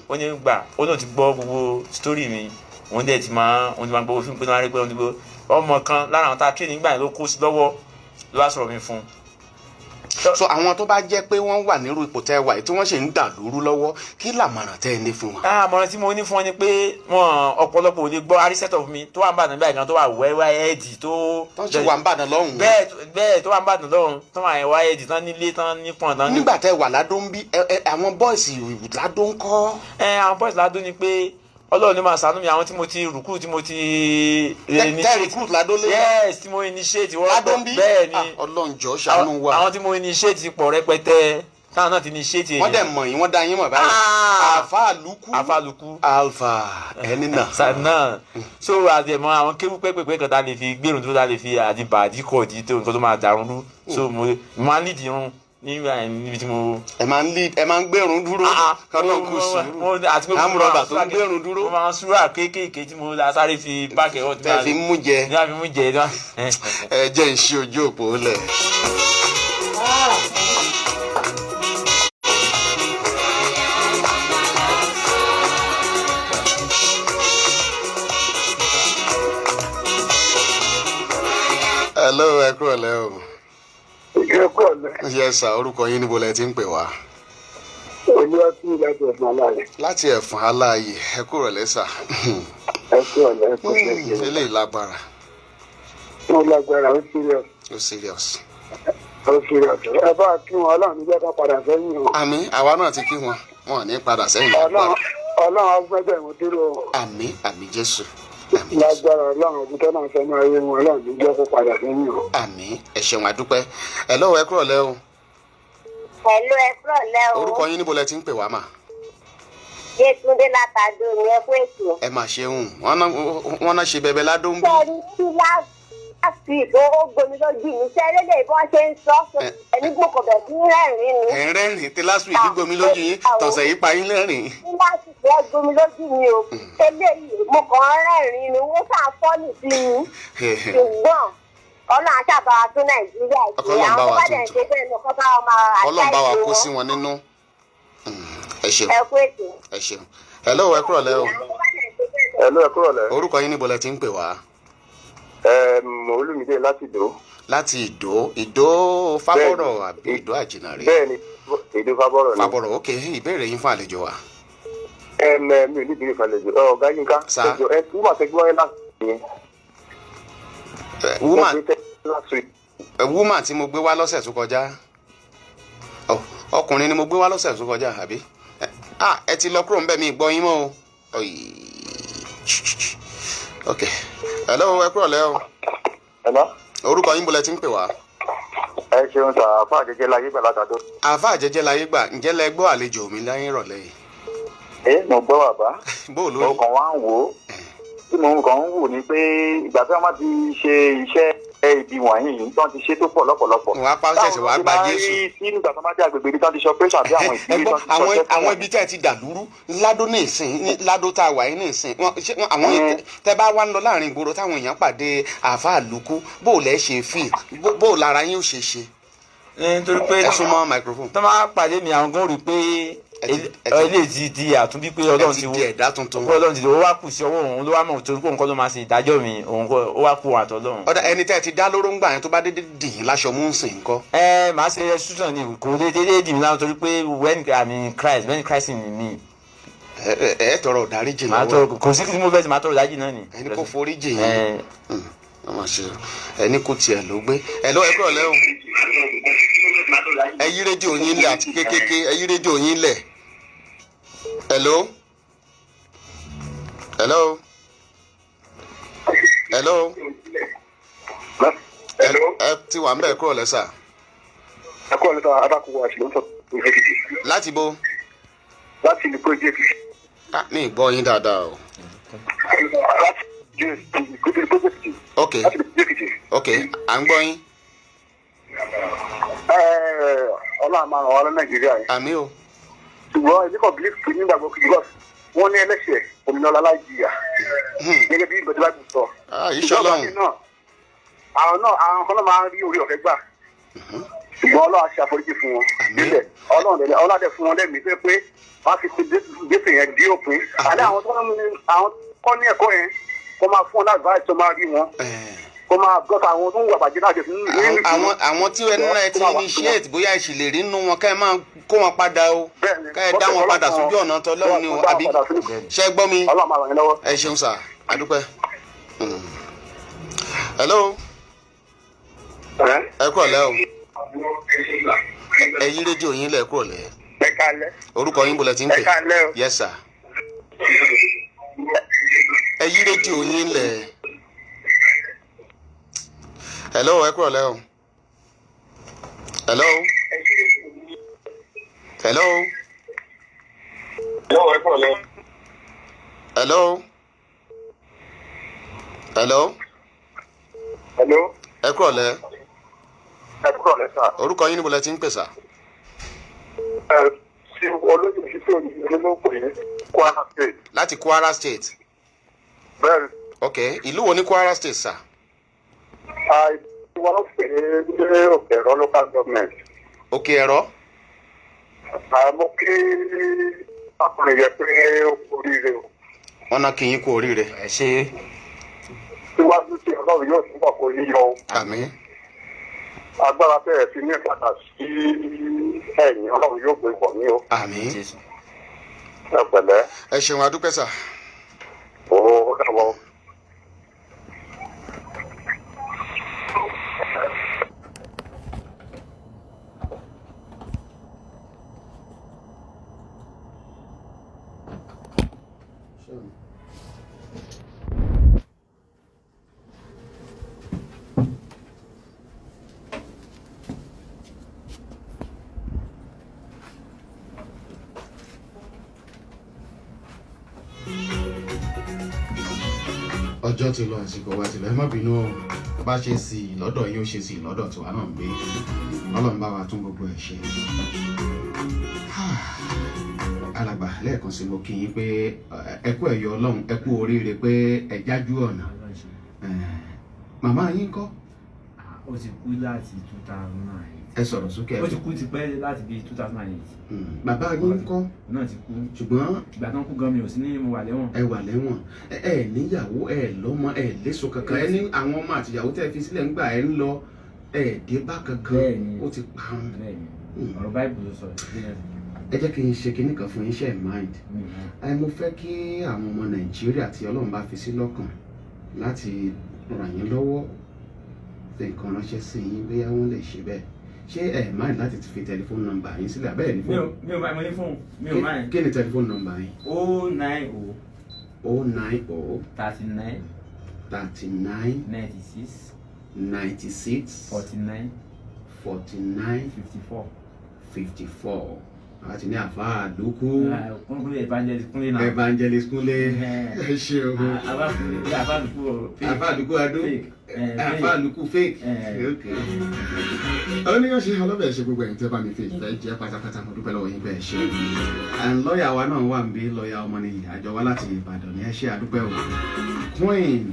ó ní gbà ó náà ti gbọ́ gbogbo sítórì mi òun dẹ̀ ti máa gbọ́ fún pé náà rí pé òun ti gbọ́ ọmọ kan lára àwọn tá a tún nígbà yẹn ló kó sí lọ́wọ́ ló wá sọ̀rọ̀ mi fún. so àwọn tó bá jẹ́ pé wọ́n wà nírú ipò tẹ́ wà tí wọ́n ṣe ń dà lóru lọ́wọ́ kí làmọ̀ràn tẹ́ ẹ ní fún wọn. àmọ̀ràn tí mo ní fún wọn ni pé wọn ọ̀pọ̀lọpọ̀ ò lè gbọ́ arísẹ́tọ̀ fún mi tó wà ń bàdàn báyìí kan tó wà wẹ́wẹ́ ẹ̀ẹ́dì tó ṣe wà ń bàdàn lọ́hùn. bẹ́ẹ̀ tó wà ń bàdàn lọ́hùn tó wà ẹ̀wá ẹ̀ẹ́dì tán nílé tán nípọn tán. nígbà tẹ́ wà ládó ń bí àwọn bọ́ọ̀sì ládó ń kọ́. àwọn bọ́ọ̀sì ládó ni pé Ọlọ́run ní máa ṣàánú mi àwọn tí mo ti rùkú tí mo ti recruit ládó lé. yes tí mo initiate wọ́n ládó ń bí. bẹ́ẹ̀ ni Ọlọ́run jọ̀ọ́ ṣàánú wa. àwọn tí mo initiate pọ̀ rẹpẹtẹ táwọn náà ti initiate èèyàn. wọ́n dẹ̀ mọ̀ yín wọ́n dá yín mọ̀ báyìí. àfa lukú. alfa ẹni náà. náà so àdèmọ àwọn kéwú pẹ́pẹ́pẹ́ kan tá a lè fi gbèrún tó tá a lè fi àdìbà àdìkọ̀ọ̀dì tó nǹkan tó máa dàrún rú so mo máa ń lead irun níbi tí mo. ẹ máa ń gbẹrun dúró kọ́nà kù sùúrù amúrọ̀bà tó ń gbẹrun dúró. mo máa ń súrà kéékèèké tí mo sáré fi páàkì ẹ̀rọ tẹ́ fi mú jẹ. ní àfi mú jẹ. ẹ jẹ́ ìṣe ojú òpó lẹ̀. hello ẹ kúrò lẹ́ o. yes sir orúkọ yín níbo lẹ ti ń pè wá. olùwàtí láti ẹ̀fọn aláàyè. láti ẹ̀fọn aláàyè ẹ kúrò lẹ́sà. ẹ kúrò lẹ́ ẹ kúrò lẹ́. eléyìí lágbára. ó lágbára ó serious. ó serious. ó serious. ẹ bá kí wọn Ọlọ́run níjẹ́ ká padà sẹ́yìn o. àmín àwa náà ti kí wọn wọn ò ní padà sẹ́yìn. Ọlọ́run agbẹ́jọ́ ìwọ̀n dúró. àmín Jésù. lágbára Ọlọ́run ọdún tó náà sẹ́nu ayé wọn Ọlọ́run níjẹ́ kó padà sẹ́yìn o. àmín ẹ ṣeun àdúpẹ́ ẹ lọ́wọ́ ẹ kúrò lẹ́ o. Hello, ẹ kúrò lẹ́ o. orúkọ yín níbo lẹ ti ń pè wá mà. Yétúndé látàdó ni ẹ fún ètò. ẹ mà ṣeun wọn náà ṣe bẹbẹ ládó ń bí. sẹ́ni tí láti ó gbomi lójú mi sẹ́ni lè bọ́ ṣe ń sọ ẹni gbòkò bẹ̀ sí rẹ́rìn-ín ni. ẹ̀ ń rẹ́rìn tí last week gbomi lójú yín tọ̀sẹ̀ yìí pa yín lẹ́rìn. ní láti fẹ́ gbomi lójú mi o eléyìí mo kàn ń rẹ́rìn-ín ni wọ́n sàn fọ́ọ̀nì sí mi ṣùgbọ́n Ọlọ́run àṣàbàwà tó Nàìjíríà ìṣe àwọn tó bá dẹ̀ ń ṣe bẹ́ẹ̀ lọ kọ́ bá wọn máa àṣà ìṣe wọn. Ọlọ́run bá wa kó sí wọn nínú. ẹ ṣeun ẹ kú ètò. ẹ ṣeun hello ẹ kúrò lẹ́ o. hello ẹ kúrò lẹ́. orúkọ yín níbo lẹ ti ń pè wá. Olúmídé láti Ìdó. láti Ìdó Fábọ̀rọ̀ àbí Ìdó Àjìnàrè. bẹ́ẹ̀ni Ìdó Fábọ̀rọ̀ ni. Fábọ̀rọ̀ ok ìbéèrè yín fún àlejò wa. mi ò ní ìbéèrè fún àlejò ọ̀gá Yínká. ẹjọ ẹ túmọ̀ àtẹ̀gbọ́ ẹ láti yẹn. woman tí mo gbé wá lọ́sẹ̀ tó kọjá ọkùnrin ni mo gbé wá lọ́sẹ̀ tó kọjá àbí ẹ ti lọ kúrò ń bẹ̀ mí gbọ́ yín mọ́ o. ok hello ẹ kúrò lẹ́ o. hello. orúkọ yín bolẹ̀ ti ń pè wá. ẹ ṣeun sà àfa àjẹjẹ láyé gbà látàdó. àfa àjẹjẹ láyé gbà ǹjẹ́ lẹ gbọ́ àlejò mi láyé ìrọ̀lẹ́ yìí. mo gbọ́ bàbá. bó ló ní. mo kàn wá ń wò ó tí mo kàn ń wò ni pé ìgbà tí wọ́n bá ti ṣe iṣẹ́ ibi wọ̀nyí yìí tí wọ́n ti ṣe tó pọ̀ lọ́pọ̀lọpọ̀. wọ́n á pa ṣẹ̀ṣẹ̀ wàá gba Jésù. tí nígbà tó máa jẹ́ agbègbè ibi tí wọ́n ti ṣe operation àbí àwọn ìdílé tó ti ṣe ọṣẹ́ àwọn ibi tí ẹ ti dàlúrú ládó ní ìsìn ládó tá a wà yín ní ìsìn àwọn tẹ bá wá ń lọ láàrin ìgboro táwọn èèyàn pàdé àáfàá lukú bó o lẹ ṣe fi bó o lára yín ó ṣe ṣe. nítorí pé ẹ sún mọ́ microphone. tó máa pàdé mi àwọn gan rí pé eléyìí ti di àtúnbí pé Ọlọ́run ti di ẹ̀dá tuntun. Ọlọ́run ti di ó wá kù sí ọwọ́ òun ló wá mọ̀ torí pé òun kọ́ ló máa ṣe ìdájọ́ mi òun kọ́ ó wá kù àtọ̀ Ọlọ́run. ọ̀dà ẹni tẹ́ ẹ ti dá lóró ń gbà yẹn tó bá dédé dì í láṣọ mú ń sìn kọ́. màá ṣe restitution ni kò dédé dì mí láwọn torí pé when Christ in me. ẹ tọrọ ìdáríjì lọ́wọ́. kò sí kí mo fẹ́ ti máa tọrọ ìdáríjì náà ni. ẹni kò foríjì yẹn ẹni kò tiẹ̀ ló gbé ẹ lọ ẹ kúrò lẹ́ o. ẹ yí rédíò yín lẹ̀ àti kékeré ẹ yí rédíò yín lẹ̀. hello hello hello ẹ ti wà ń bẹ̀ kúrò lẹ́sà. ẹ kúrò lẹ́sà adákùnrin àti ló ń sọ láti bo. láti ìlú project. ní ìgbọ́ yín dáadáa o. ok ok à ń gbọ́ yín. Ọlọ́run ọlọ́run máa ràn wá lọ Nàìjíríà yẹn. àmì o. ṣùgbọ́n èmi kàn believe pé nígbàgbọ́ kìí wọ́n ní ẹlẹ́ṣẹ̀ òmìnira láìjìyà gẹ́gẹ́ bí ìgbàdúrà ti sọ. ìṣọlọ́run àwọn kan náà máa ń rí orí ọ̀fẹ́ gbà ṣùgbọ́n ọlọ́run ṣe àforíjì fún wọn níbẹ̀ ọlọ́run dẹ̀ fún wọn lẹ́mìí pé wọ́n á fi gbèsè yẹn dí òpin àti àwọn kọ́ ní ẹ̀kọ́ yẹn kó máa fún wọn láti advice tó máa rí wọn kó máa gbọ́ta àwọn tó ń wà bàjẹ́ náà jẹ́ fún àwọn tí ẹnu náà ti initiate bóyá ìṣèlérí nínú wọn ká ẹ máa kó wọn padà o ká ẹ dá wọn padà sójú ọ̀nà tọ́lọ́run ni o àbí ṣe gbọ́ mi ẹ ṣeun sà àdúpẹ́. hello ẹ kúrọ̀lẹ́ o ẹ yí rédíò yín lẹ̀ kúrọ̀lẹ́ orúkọ yín bolẹ̀ tí ń pè yes sir ẹ yí rédíò yín lẹ̀ hello ẹ kúrọ̀lẹ́ o hello hello hello hello ẹ kúrọ̀lẹ́ sà. orúkọ yín níbo lẹ ti ń pè sà. sí olóyè ìṣiṣẹ́ òyìnbó ló pè é Kwara State. láti Kwara State. bẹ́ẹ̀ni. ok ìlú wo ní Kwara State sà. wọ́n pè é ní Òkè Ẹ̀rọ local government. Òkè Ẹ̀rọ. mo kí ọkùnrin yẹ pé ó kú oríire o. wọ́n ná kí yín kú oríire. ẹ ṣe. síwájú sí Ọlọ́run yóò túbọ̀ kó yíyọ o. àmín. agbára bẹ́ẹ̀ fi ní padà sí ẹ̀yìn Ọlọ́run yóò gbé pọ̀ ní o. àmín. ẹ pẹ̀lẹ́. ẹ ṣeun adúpẹ́ sà. ó dàbọ̀. ọjọ́ ti lọ àsìkò wa ti lọ ẹ má bínú o bá ṣe sí i lọ́dọ̀ yín ó ṣe sí i lọ́dọ̀ tiwa náà ń gbé Ọlọ́run bá wa tún gbogbo ẹ̀ ṣe. alàgbà lẹ́ẹ̀kan sí mo kí yín pé ẹ kú ẹ̀yọ Ọlọ́run ẹ kú oríire pé ẹ jájú ọ̀nà màmá yín kọ́. ó ti kú láti 2009. ẹ sọ̀rọ̀ sókè. ó ti kú ti pẹ́ láti bíi 2008. bàbá yín kọ́. náà ti kú. ṣùgbọ́n. ìgbà tán kú gan mi ò sí ní mo wà lẹ́wọ̀n. ẹ wà lẹ́wọ̀n ẹ níyàwó ẹ lọ́mọ ẹ léso kankan ẹ ní àwọn ọmọ àtìyàwó tẹ́ fi sílẹ̀ ńgbà ẹ ń lọ ẹ dé bá kankan ó ti parun. ọ̀rọ̀ báìbù ló sọ ẹ jẹ́ kí n ṣe kinní kan fún iṣẹ́ mind mo fẹ́ kí àwọn ọmọ Nàìjíríà tí Ọlọ́run bá fi sí lọ́kàn láti ràn yín lọ́wọ́ fi nǹkan ránṣẹ́ sí yín bóyá wọ́n lè ṣe bẹ́ẹ̀ ṣé ẹ mind láti fi tẹlifóònù nọ́mbà yín sílẹ̀ abẹ́ẹ̀ ní fóònù. mi ò máa ní fóònù mi ò máa. kí ni tẹlifóònù nọ́mbà yín. 090 39 96 49 54 àti ní àfa àdúkú evangelist Kúnlé ẹ ṣe o àfa àdúkú adó àfa àdúkú fake oníyànṣe ọlọ́bẹ̀ ṣe gbogbo ẹ̀yìn tẹ́ bá mi fi ìfẹ́ jẹ́ pátápátá mo dúpẹ́ lọ́wọ́ yín bẹ́ẹ̀ ṣe lọ́ọ̀yà wa náà wà ń bí lọ́ọ̀yà Ọmọnìyí àjọ wa láti Ìbàdàn ní ẹ ṣe àdúpẹ́ o Queen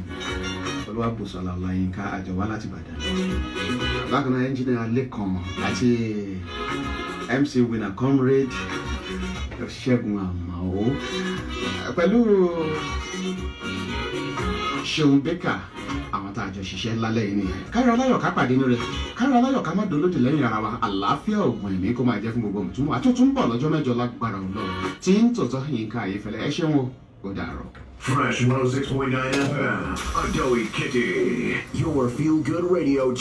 Olúwabùsọ̀lá Ọláyínká àjọ wa láti Ìbàdàn bákan náà ẹnjìnìà Lẹ́kan àti MC Winner Comrade Ṣẹ́gun Àmàó pẹ̀lú Ṣeun Baker àwọn tá a jọ ṣiṣẹ́ ńlá lẹ́yìn nìyẹn kárí aláyọ̀ ká pàdé nínú rẹ̀ kárí aláyọ̀ ká má dolódì lẹ́yìn ara wa àlàáfíà ògùn ẹ̀mí kó máa jẹ́ fún gbogbo mùtúmọ̀ àtúntún bọ̀ lọ́jọ́ mẹ́jọ lágbára Ọlọ́run tí ń tòótọ́ Yínká Ayéfẹ́lẹ́ ẹ ṣeun o ó dàárọ̀. Fresh 106.9 FM, Adoe Kitty, your feel-good radio.